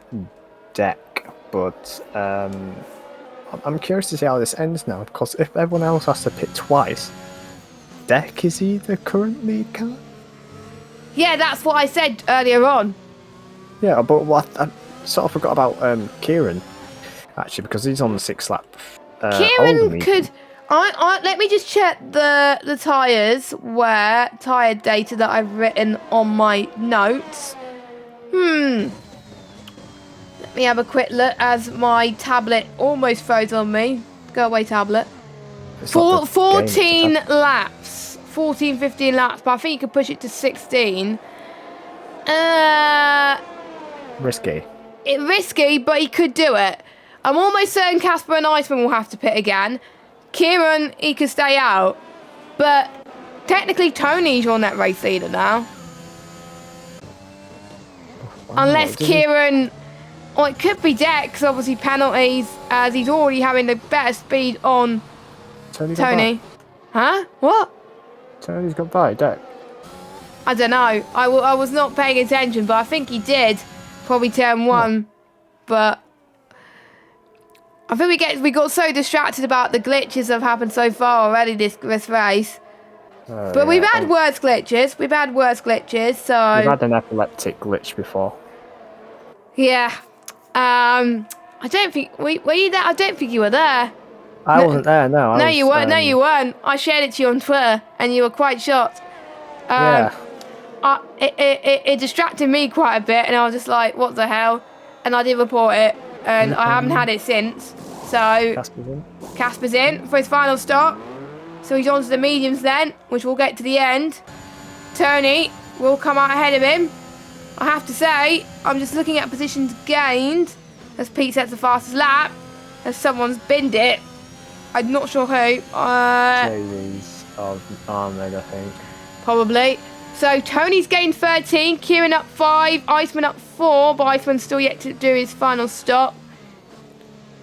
Deck, but I'm curious to see how this ends now, because if everyone else has to pit twice, Deck is he the current lead car? Yeah, that's what I said earlier on. Yeah, but I sort of forgot about Kieran, actually, because he's on the 6 lap. Kieran could... let me just check the tyres tyre data that I've written on my notes. Let me have a quick look as my tablet almost froze on me. Go away, tablet. 14 laps. 14, 15 laps, but I think you could push it to 16. Risky. Risky, but he could do it. I'm almost certain Casper and Iceman will have to pit again. Kieran, he could stay out. But technically, Tony's on that race leader now. Unless Kieran, or it could be Dex, obviously penalties, as he's already having the better speed on Tony. Huh? What? Tony's got by Dex. I don't know. I was not paying attention, but I think he did. Probably turn one. But I think we got so distracted about the glitches that have happened so far already this race. But we've had worse glitches. We've had worse glitches, so... We've had an epileptic glitch before. Yeah. I don't think... Were you there? I don't think you were there. I wasn't there, no. No, you weren't. No, you weren't. I shared it to you on Twitter, and you were quite shocked. Yeah. It distracted me quite a bit, and I was just like, what the hell? And I did report it, and I haven't had it since. So... Casper's in for his final stop. So he's on to the mediums then, which we'll get to the end. Tony will come out ahead of him. I have to say, I'm just looking at positions gained as Pete sets the fastest lap, as someone's binned it. I'm not sure who. Series of Ahmed, I think. Probably. So Tony's gained 13, Kieran up 5, Iceman up 4, but Iceman's still yet to do his final stop.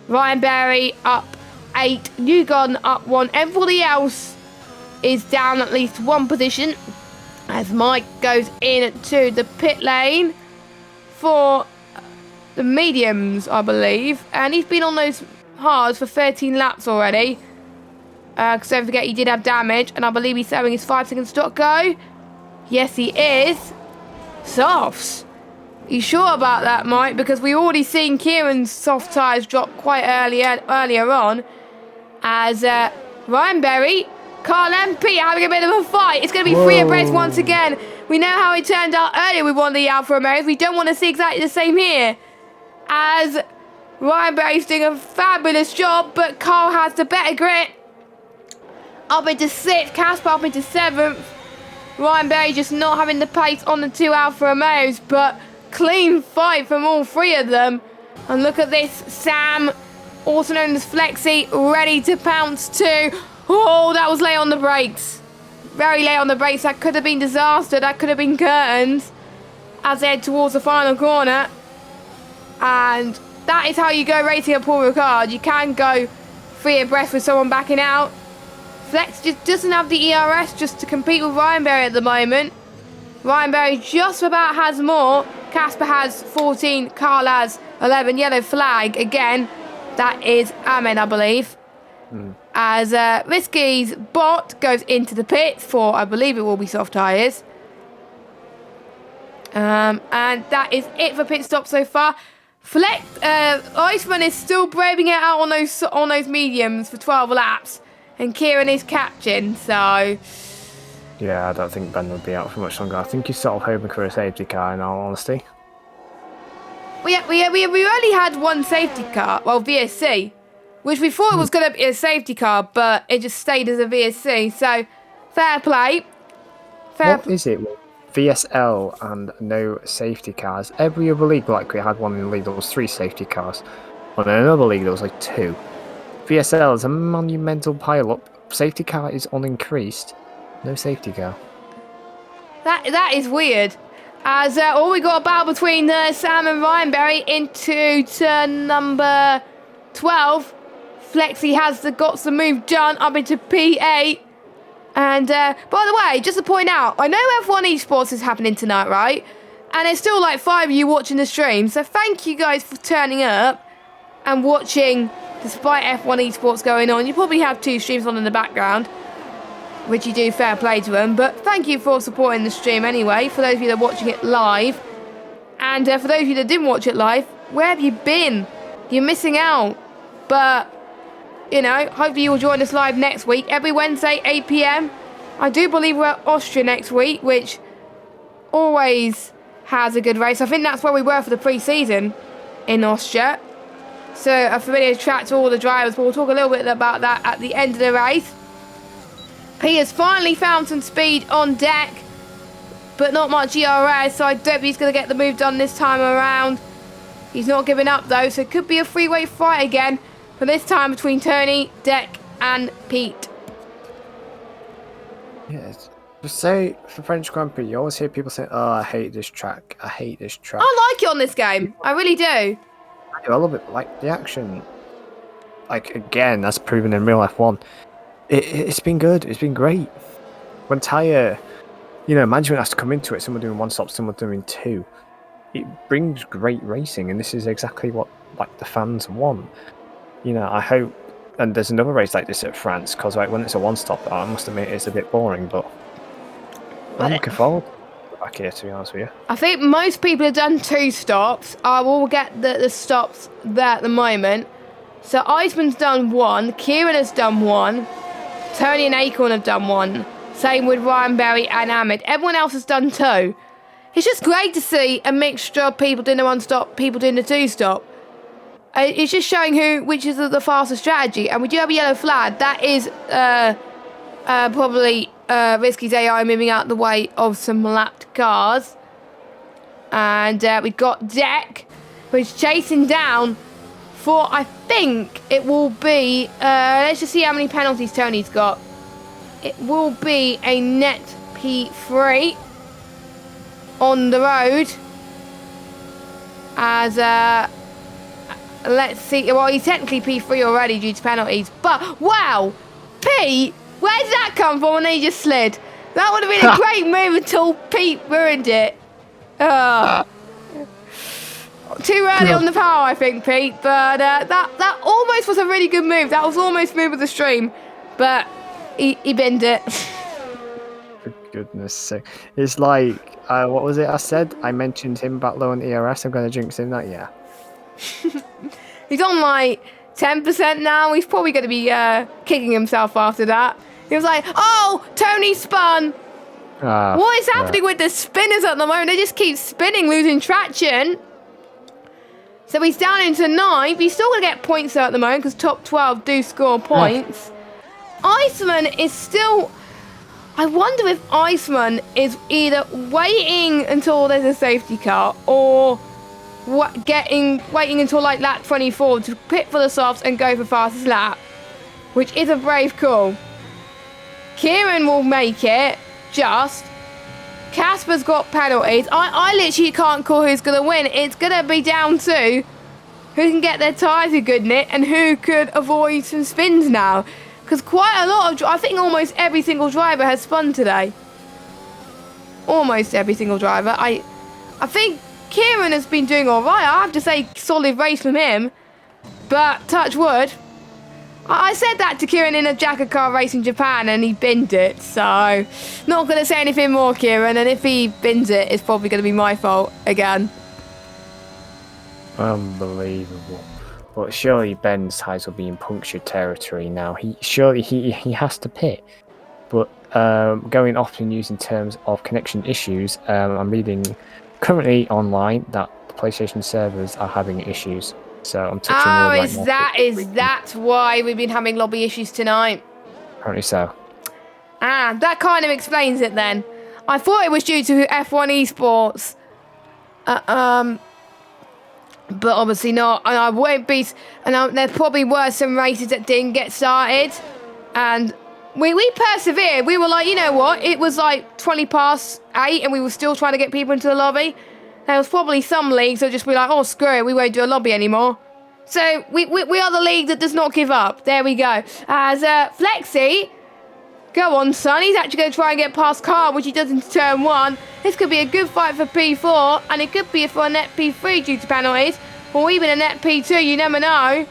Ryan Berry up 8, New Garden up 1. Everybody else is down at least one position as Mike goes into the pit lane for the mediums, I believe. And he's been on those hards for 13 laps already. Because don't forget, he did have damage. And I believe he's having his 5-second stock go. Yes, he is. Softs. You sure about that, Mike? Because we already seen Kieran's soft tyres drop quite earlier on. As Ryan Berry, Carl and Pete having a bit of a fight. It's going to be free abreast once again. We know how it turned out earlier with one of the Alfa Romeos. We don't want to see exactly the same here. As Ryan Berry's doing a fabulous job, but Carl has the better grit. Up into 6th, Casper up into 7th. Ryan Berry just not having the pace on the 2 Alfa Romeos, but clean fight from all 3 of them. And look at this, Sam, also known as Flexi, ready to pounce too. Oh, that was late on the brakes. Very late on the brakes. That could have been disaster. That could have been curtains as they head towards the final corner. And that is how you go racing a Paul Ricard. You can go free abreast with someone backing out. Flex just doesn't have the ERS just to compete with Ryan Berry at the moment. Ryan Berry just about has more. Casper has 14. Carl has 11. Yellow flag again. That is Ahmed, I believe. As Risky's bot goes into the pit for, I believe it will be soft tyres. And that is it for pit stop so far. Iceman is still braving it out on those mediums for 12 laps. And Kieran is catching, so... Yeah, I don't think Ben would be out for much longer. I think he's sort of hoping for a safety car, in all honesty. We only had one safety car, well, VSC, which we thought was going to be a safety car, but it just stayed as a VSC, so fair play. What is it with VSL and no safety cars? Every other league, like we had one in the league, there was 3 safety cars. But in another league, there was like 2. VSL is a monumental pile-up. Safety car is unincreased. No safety car. That is weird. As all we got a battle between Sam and Ryan Berry into turn number 12. Flexi has got the move done up into P8. And by the way, just to point out, I know F1 Esports is happening tonight, right? And there's still like 5 of you watching the stream. So thank you guys for turning up and watching despite F1 Esports going on. You probably have 2 streams on in the background, which you do, fair play to them. But thank you for supporting the stream anyway, for those of you that are watching it live. And for those of you that didn't watch it live, where have you been? You're missing out. But, you know, hopefully you'll join us live next week, every Wednesday, 8 PM. I do believe we're at Austria next week, which always has a good race. I think that's where we were for the pre-season, in Austria. So a familiar track to all the drivers, but we'll talk a little bit about that at the end of the race. He has finally found some speed on deck, but not much ERS, so I don't think he's going to get the move done this time around. He's not giving up though, so it could be a three-way fight again, but this time between Tony, Deck and Pete. Yes. Just say for French Grand Prix, you always hear people say, "Oh, I hate this track. I hate this track." I like it on this game. I really do. I love it. Like the action. Like again, that's proven in real life one. It's been good. It's been great. When tyre, management has to come into it. Someone doing one stop, someone doing two. It brings great racing, and this is exactly what the fans want. I hope. And there's another race like this at France, because when it's a one stop, I must admit it's a bit boring, but I'm looking forward to back here, to be honest with you. I think most people have done 2 stops. I will get the stops there at the moment. So Iceman's done 1, Kieran has done 1, Tony and Acorn have done 1. Same with Ryan Berry and Ahmed. Everyone else has done 2. It's just great to see a mixture of people doing the 1 stop, people doing the 2 stop. It's just showing which is the faster strategy. And we do have a yellow flag. That is probably Risky's AI moving out the way of some lapped cars. And we've got Deck, who's chasing down for, I think it will be, let's just see how many penalties Tony's got. It will be a net P3 on the road. As, let's see, well, he's technically P3 already due to penalties. But, wow, Pete, where did that come from and he just slid? That would have been a great move until Pete ruined it. Too early on the power, I think, Pete. But that almost was a really good move. That was almost smooth with the stream. But he binned it. For goodness sake. It's like, what was it I said? I mentioned him about low on ERS. I'm going to jinx him that, yeah. He's on like 10% now. He's probably going to be kicking himself after that. He was like, oh, Tony spun. What is happening with the spinners at the moment? They just keep spinning, losing traction. So he's down into 9th. He's still going to get points at the moment because top 12 do score points. Iceman is still... I wonder if Iceman is either waiting until there's a safety car or waiting until like lap 24 to pit for the softs and go for fastest lap, which is a brave call. Kieran will make it, just. Casper's got penalties. I literally can't call who's going to win. It's going to be down to who can get their tyres a good knit and who could avoid some spins now. Because quite a lot of... I think almost every single driver has spun today. Almost every single driver. I think Kieran has been doing all right. I have to say, solid race from him. But, touch wood, I said that to Kieran in a Jacker car race in Japan and he binned it. So, not going to say anything more, Kieran. And if he bins it, it's probably going to be my fault again. Unbelievable. But surely Ben's tyres will be in punctured territory now. He has to pit. But going off and using terms of connection issues, I'm reading currently online that the PlayStation servers are having issues. So I'm touching more that why we've been having lobby issues tonight? Apparently so. That kind of explains it then. I thought it was due to F1 esports. But obviously not. And I won't be... And there probably were some races that didn't get started. And we persevered. We were like, you know what? It was like 20 past 8 and we were still trying to get people into the lobby. There was probably some leagues that just be like, oh, screw it, we won't do a lobby anymore. So we are the league that does not give up. There we go. As Flexi, go on, son. He's actually going to try and get past Carl, which he does into turn 1. This could be a good fight for P4, and it could be for a net P3 due to penalties, or even a net P2, you never know.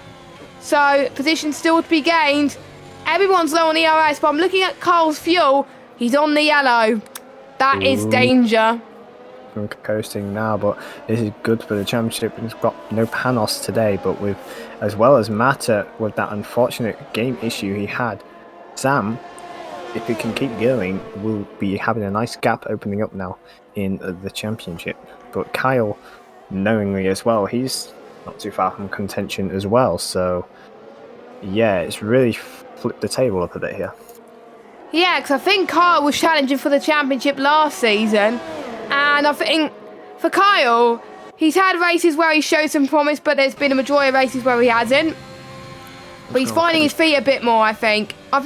So, position still to be gained. Everyone's low on ERS, but I'm looking at Carl's fuel. He's on the yellow. That is danger. I'm coasting now, but this is good for the championship. It's got no Panos today, but with, as well as Mata, with that unfortunate game issue he had, Sam, if he can keep going, will be having a nice gap opening up now in the championship. But Kyle, knowingly as well, he's not too far from contention as well. So yeah, it's really flipped the table up a bit here. Yeah, because I think Kyle was challenging for the championship last season. And I think for Kyle, he's had races where he showed some promise, but there's been a majority of races where he hasn't. But he's finding his feet a bit more, I think. I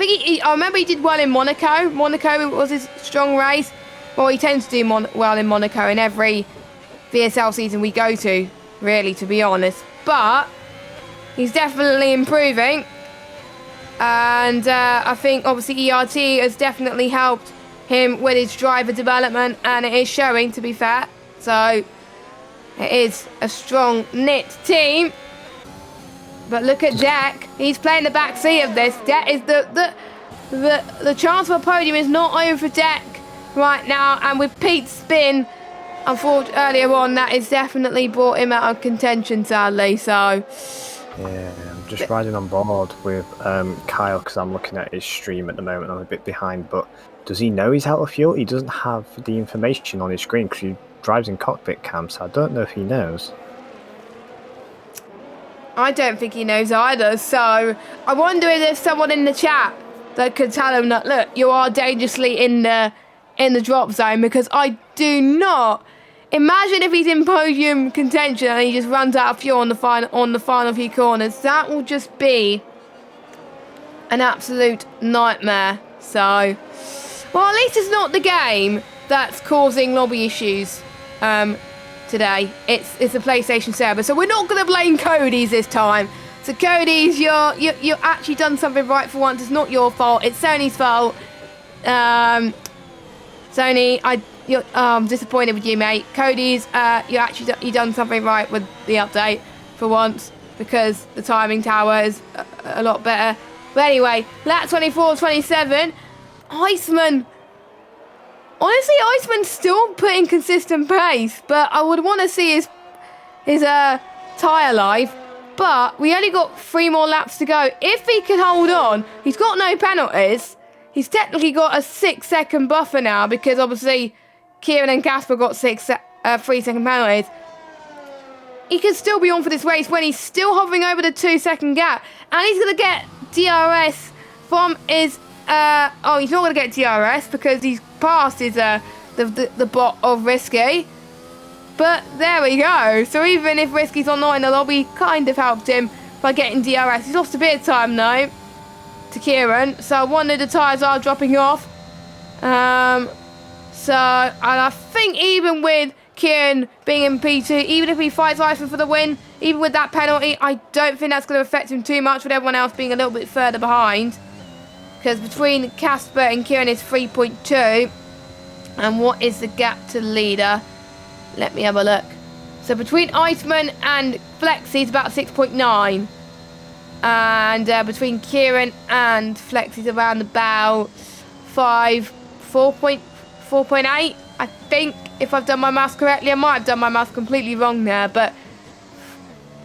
remember he did well in Monaco. Monaco was his strong race. Well, he tends to do well in Monaco in every VSL season we go to, really, to be honest. But he's definitely improving. And I think, obviously, ERT has definitely helped him with his driver development. And it is showing, to be fair. So it is a strong knit team. But look at Jack. He's playing the back seat of this. Jack is the chance for a podium is not over for Jack right now. And with Pete's spin, unfortunately, earlier on, that has definitely brought him out of contention, sadly. So yeah, I'm just riding on board with Kyle because I'm looking at his stream at the moment. I'm a bit behind, but does he know he's out of fuel? He doesn't have the information on his screen because he drives in cockpit cam, so I don't know if he knows. I don't think he knows either, so I wonder if there's someone in the chat that could tell him that, look, you are dangerously in the drop zone, because I do not imagine if he's in podium contention and he just runs out of fuel on the final few corners. That will just be an absolute nightmare. So, well, at least it's not the game that's causing lobby issues today. It's a PlayStation server, so we're not going to blame Cody's this time. So Cody's, you're actually done something right for once. It's not your fault. It's Sony's fault. Sony, I'm disappointed with you, mate. Cody's, you done something right with the update for once, because the timing tower is a lot better. But anyway, lap 24-27, Iceman. Honestly, Iceman's still putting consistent pace, but I would want to see his tyre life. But we only got 3 more laps to go. If he can hold on, he's got no penalties. He's technically got a 6-second buffer now, because obviously Kieran and Casper got 3-second penalties. He can still be on for this race when he's still hovering over the 2-second gap, and he's going to get DRS from his. He's not going to get DRS because he's past his the bot of Risky. But there we go. So even if Risky's not in the lobby, kind of helped him by getting DRS. He's lost a bit of time though to Kieran. So I wonder the tyres are dropping off. And I think even with Kieran being in P2, even if he fights Iceman for the win, even with that penalty, I don't think that's going to affect him too much, with everyone else being a little bit further behind. Because between Casper and Kieran is 3.2. And what is the gap to the leader? Let me have a look. So between Iceman and Flexi is about 6.9. And between Kieran and Flexi is around about 4.8. I think, if I've done my maths correctly. I might have done my maths completely wrong there. But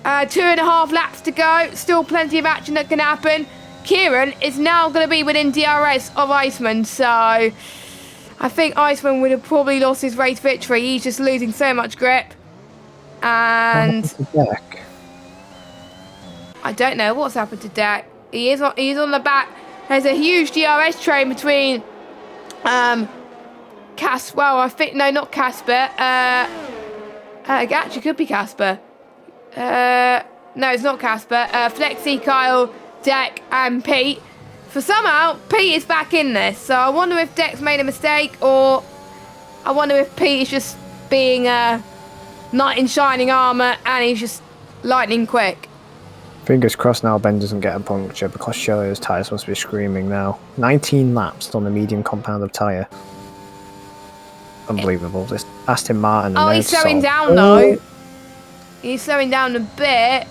2.5 laps to go. Still plenty of action that can happen. Kieran is now going to be within DRS of Iceman, so I think Iceman would have probably lost his race victory. He's just losing so much grip. And I don't know what's happened to Dak. He's on the back. There's a huge DRS train between Casper. Well, I think, no, not Casper. It actually could be Casper. No, it's not Casper. Flexi, Kyle, Deck and Pete. For somehow, Pete is back in this. So I wonder if Deck's made a mistake, or I wonder if Pete is just being a knight in shining armour and he's just lightning quick. Fingers crossed now Ben doesn't get a puncture, because Shirley's tyres must be screaming now. 19 laps on a medium compound of tyre. Unbelievable. This Aston Martin. Oh, he's slowing down though. He's slowing down a bit.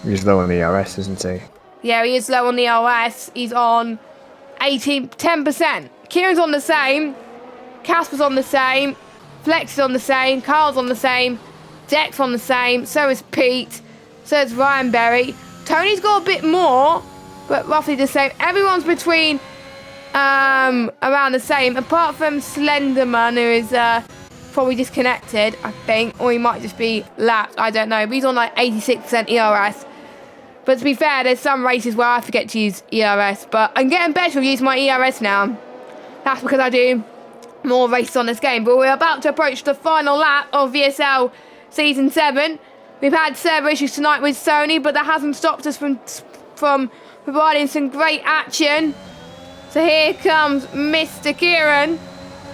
He's low on the ERS, isn't he? Yeah, he is low on the OS. He's on 10%. Kieran's on the same. Casper's on the same. Flex is on the same. Carl's on the same. Deck's on the same. So is Pete. So is Ryan Berry. Tony's got a bit more, but roughly the same. Everyone's between around the same, apart from Slenderman, who is probably disconnected, I think, or he might just be lapped. I don't know. But he's on like 86% ERS. But to be fair, there's some races where I forget to use ERS, but I'm getting better with using my ERS now. That's because I do more races on this game. But we're about to approach the final lap of VSL Season 7. We've had server issues tonight with Sony, but that hasn't stopped us from from providing some great action. So here comes Mr. Kieran.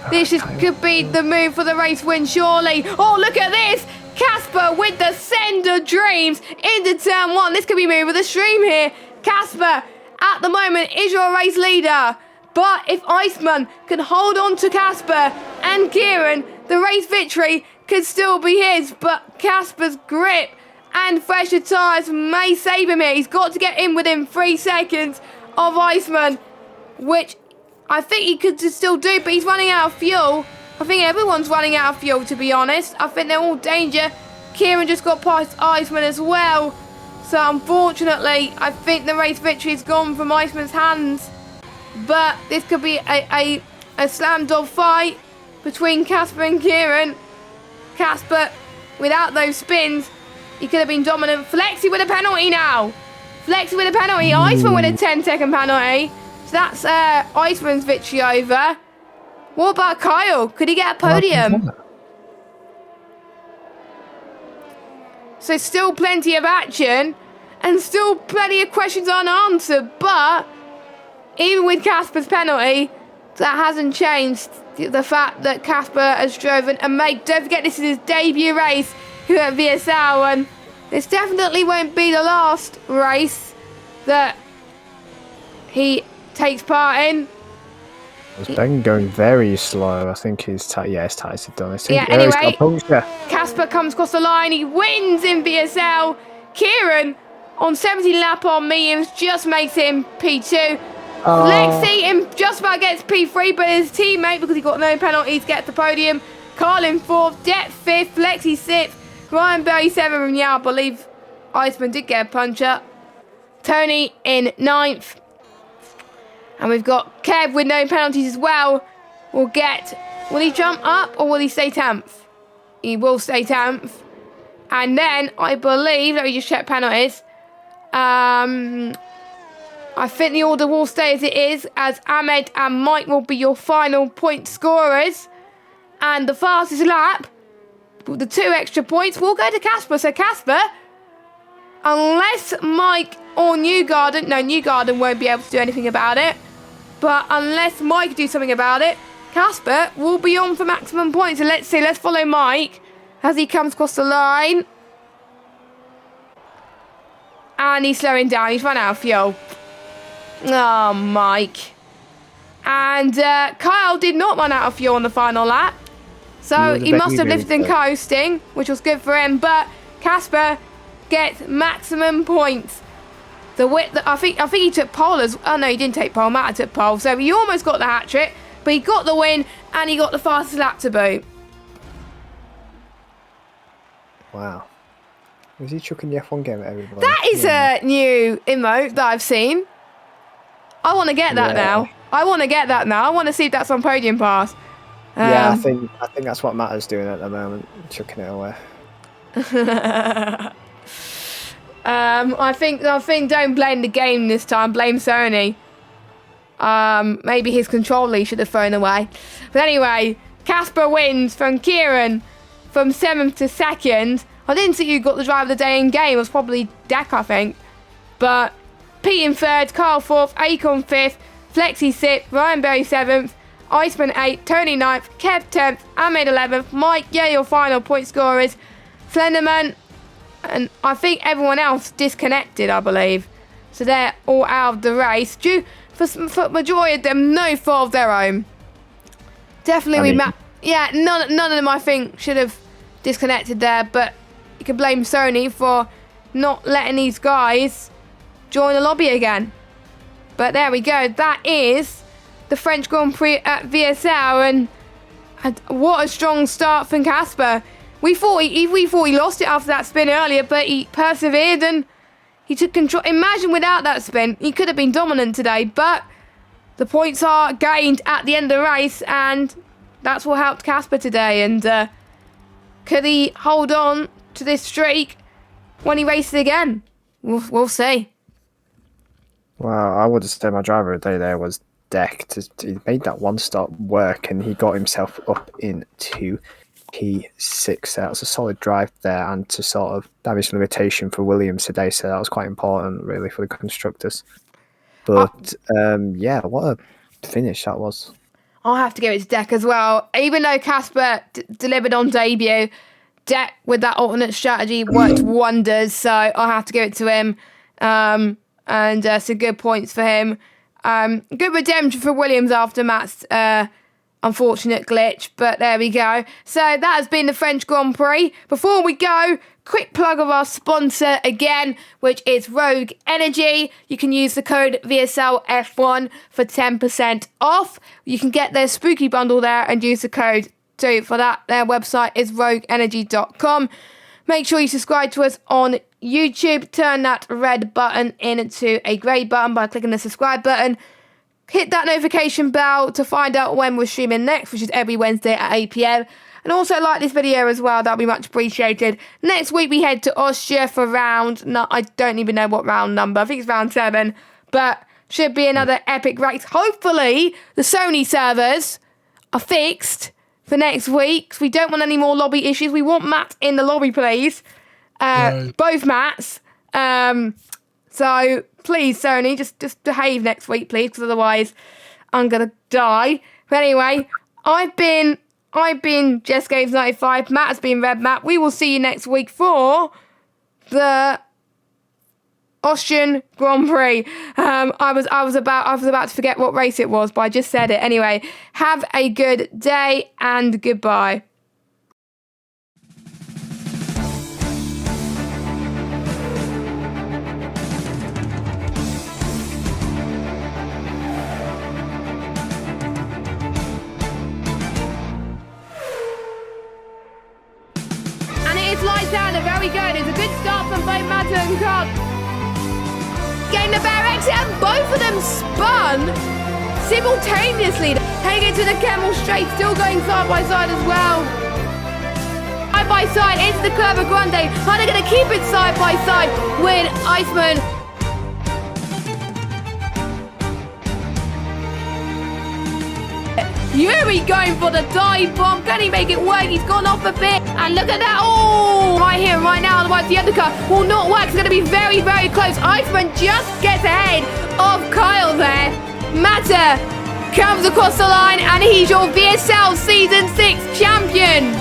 This could be the move for the race win, surely. Oh, look at this! Casper with the send of dreams into turn 1. This could be move of the stream here. Casper, at the moment, is your race leader. But if Iceman can hold on to Casper and Kieran, the race victory could still be his. But Casper's grip and fresher tyres may save him here. He's got to get in within 3 seconds of Iceman, which I think he could still do, but he's running out of fuel. I think everyone's running out of fuel, to be honest. I think they're all danger. Kieran just got past Iceman as well. So unfortunately, I think the race victory is gone from Iceman's hands. But this could be a slam dog fight between Casper and Kieran. Casper, without those spins, he could have been dominant. Flexi with a penalty now. Flexi with a penalty. Iceman with a 10-second penalty. So that's Iceman's victory over. What about Kyle? Could he get a podium? So still plenty of action and still plenty of questions unanswered. But even with Casper's penalty, that hasn't changed the fact that Casper has driven and made. Don't forget, this is his debut race here at VSL, and this definitely won't be the last race that he takes part in. It's been going very slow. I think his tyres are done. Anyway, Casper comes across the line. He wins in VSL. Kieran, on 17 lap on mediums, just makes it in P2. Flexi just about gets P3, but his teammate, because he got no penalties, gets the podium. Carl in 4th, Jet 5th, Flexi 6th, Ryan Berry 7th, and I believe Iceman did get a punch-up. Tony in 9th. And we've got Kev with no penalties as well. Will he jump up or will he stay 10th? He will stay 10th. And then I believe, let me just check penalties. I think the order will stay as it is, as Ahmed and Mike will be your final point scorers. And the fastest lap, with the 2 extra points, will go to Casper. So Casper, unless Mike or Newgarden, no, Newgarden won't be able to do anything about it. But unless Mike can do something about it, Casper will be on for maximum points. So let's follow Mike as he comes across the line. And he's slowing down. He's run out of fuel. Oh, Mike. And Kyle did not run out of fuel on the final lap. So he must have lifted and coasting, which was good for him. But Casper gets maximum points. I think he took pole as... Oh, no, he didn't take pole. Matt took pole. So he almost got the hat-trick. But he got the win, and he got the fastest lap to boot. Wow. Is he chucking the F1 game at everybody? That is a new emote that I've seen. I want to get that now. I want to get that now. I want to see if that's on Podium Pass. I think that's what Matt is doing at the moment, chucking it away. I think don't blame the game this time. Blame Sony. Maybe his controller he should have thrown away. But anyway, Casper wins from Kieran from 7th to 2nd. I didn't see who got the driver of the day in game. It was probably Deck, I think. But Pete in 3rd, Carl 4th, Akon 5th, Flexi 6th, Ryan Berry 7th, Iceman 8th, Tony 9th, Kev 10th, Ahmed 11th, Mike, your final point scorers, Slenderman, and I think everyone else disconnected, I believe. So they're all out of the race. Due for majority of them, no fault of their own. Definitely, none of them I think should have disconnected there, but you can blame Sony for not letting these guys join the lobby again. But there we go. That is the French Grand Prix at VSL, and what a strong start from Casper. We thought he lost it after that spin earlier, but he persevered and he took control. Imagine without that spin, he could have been dominant today, but the points are gained at the end of the race, and that's what helped Casper today. And could he hold on to this streak when he races again? We'll see. Wow, I would have said my driver of the day there was Deck. He made that one stop work, and he got himself up into P6 there. That was a solid drive there, and to sort of damage limitation for Williams today, so that was quite important really for the constructors. But yeah, what a finish that was. I'll have to give it to Deck as well. Even though Casper delivered on debut, Deck with that alternate strategy worked wonders, so I'll have to give it to him. And some good points for him. Good redemption for Williams after Matt's unfortunate glitch, but there we go. So that has been the French Grand Prix. Before we go, quick plug of our sponsor again, which is Rogue Energy. You can use the code VSLF1 for 10% off. You can get their spooky bundle there and use the code too for that. Their website is rogueenergy.com. Make sure you subscribe to us on YouTube. Turn that red button into a grey button by clicking the subscribe button. Hit that notification bell to find out when we're streaming next, which is every Wednesday at 8 PM. And also like this video as well, that'll be much appreciated. Next week we head to Austria for round, I don't even know what round number, I think it's round 7. But should be another epic race. Hopefully the Sony servers are fixed for next week. We don't want any more lobby issues. We want Matt in the lobby, please. Both Matts. So please, Sony, just behave next week, please, because otherwise I'm gonna die. But anyway, I've been Jess Games 95. Matt's been Red Matt. We will see you next week for the Austrian Grand Prix. I was about to forget what race it was, but I just said it anyway. Have a good day and goodbye. Lights out, they're very good. It's a good start from both Matter and Cobb. Getting the better exit, and both of them spun simultaneously. Heading into the Camel Straight, still going side by side as well. Side by side into the Curva Grande. Are they going to keep it side by side with Iceman? Yuri going for the dive bomb. Can he make it work? He's gone off a bit. And look at that. Oh, right here, right now. Otherwise, the undercut will not work. It's going to be very, very close. Iceman just gets ahead of Kyle there. Matter comes across the line, and he's your VSL Season 6 champion.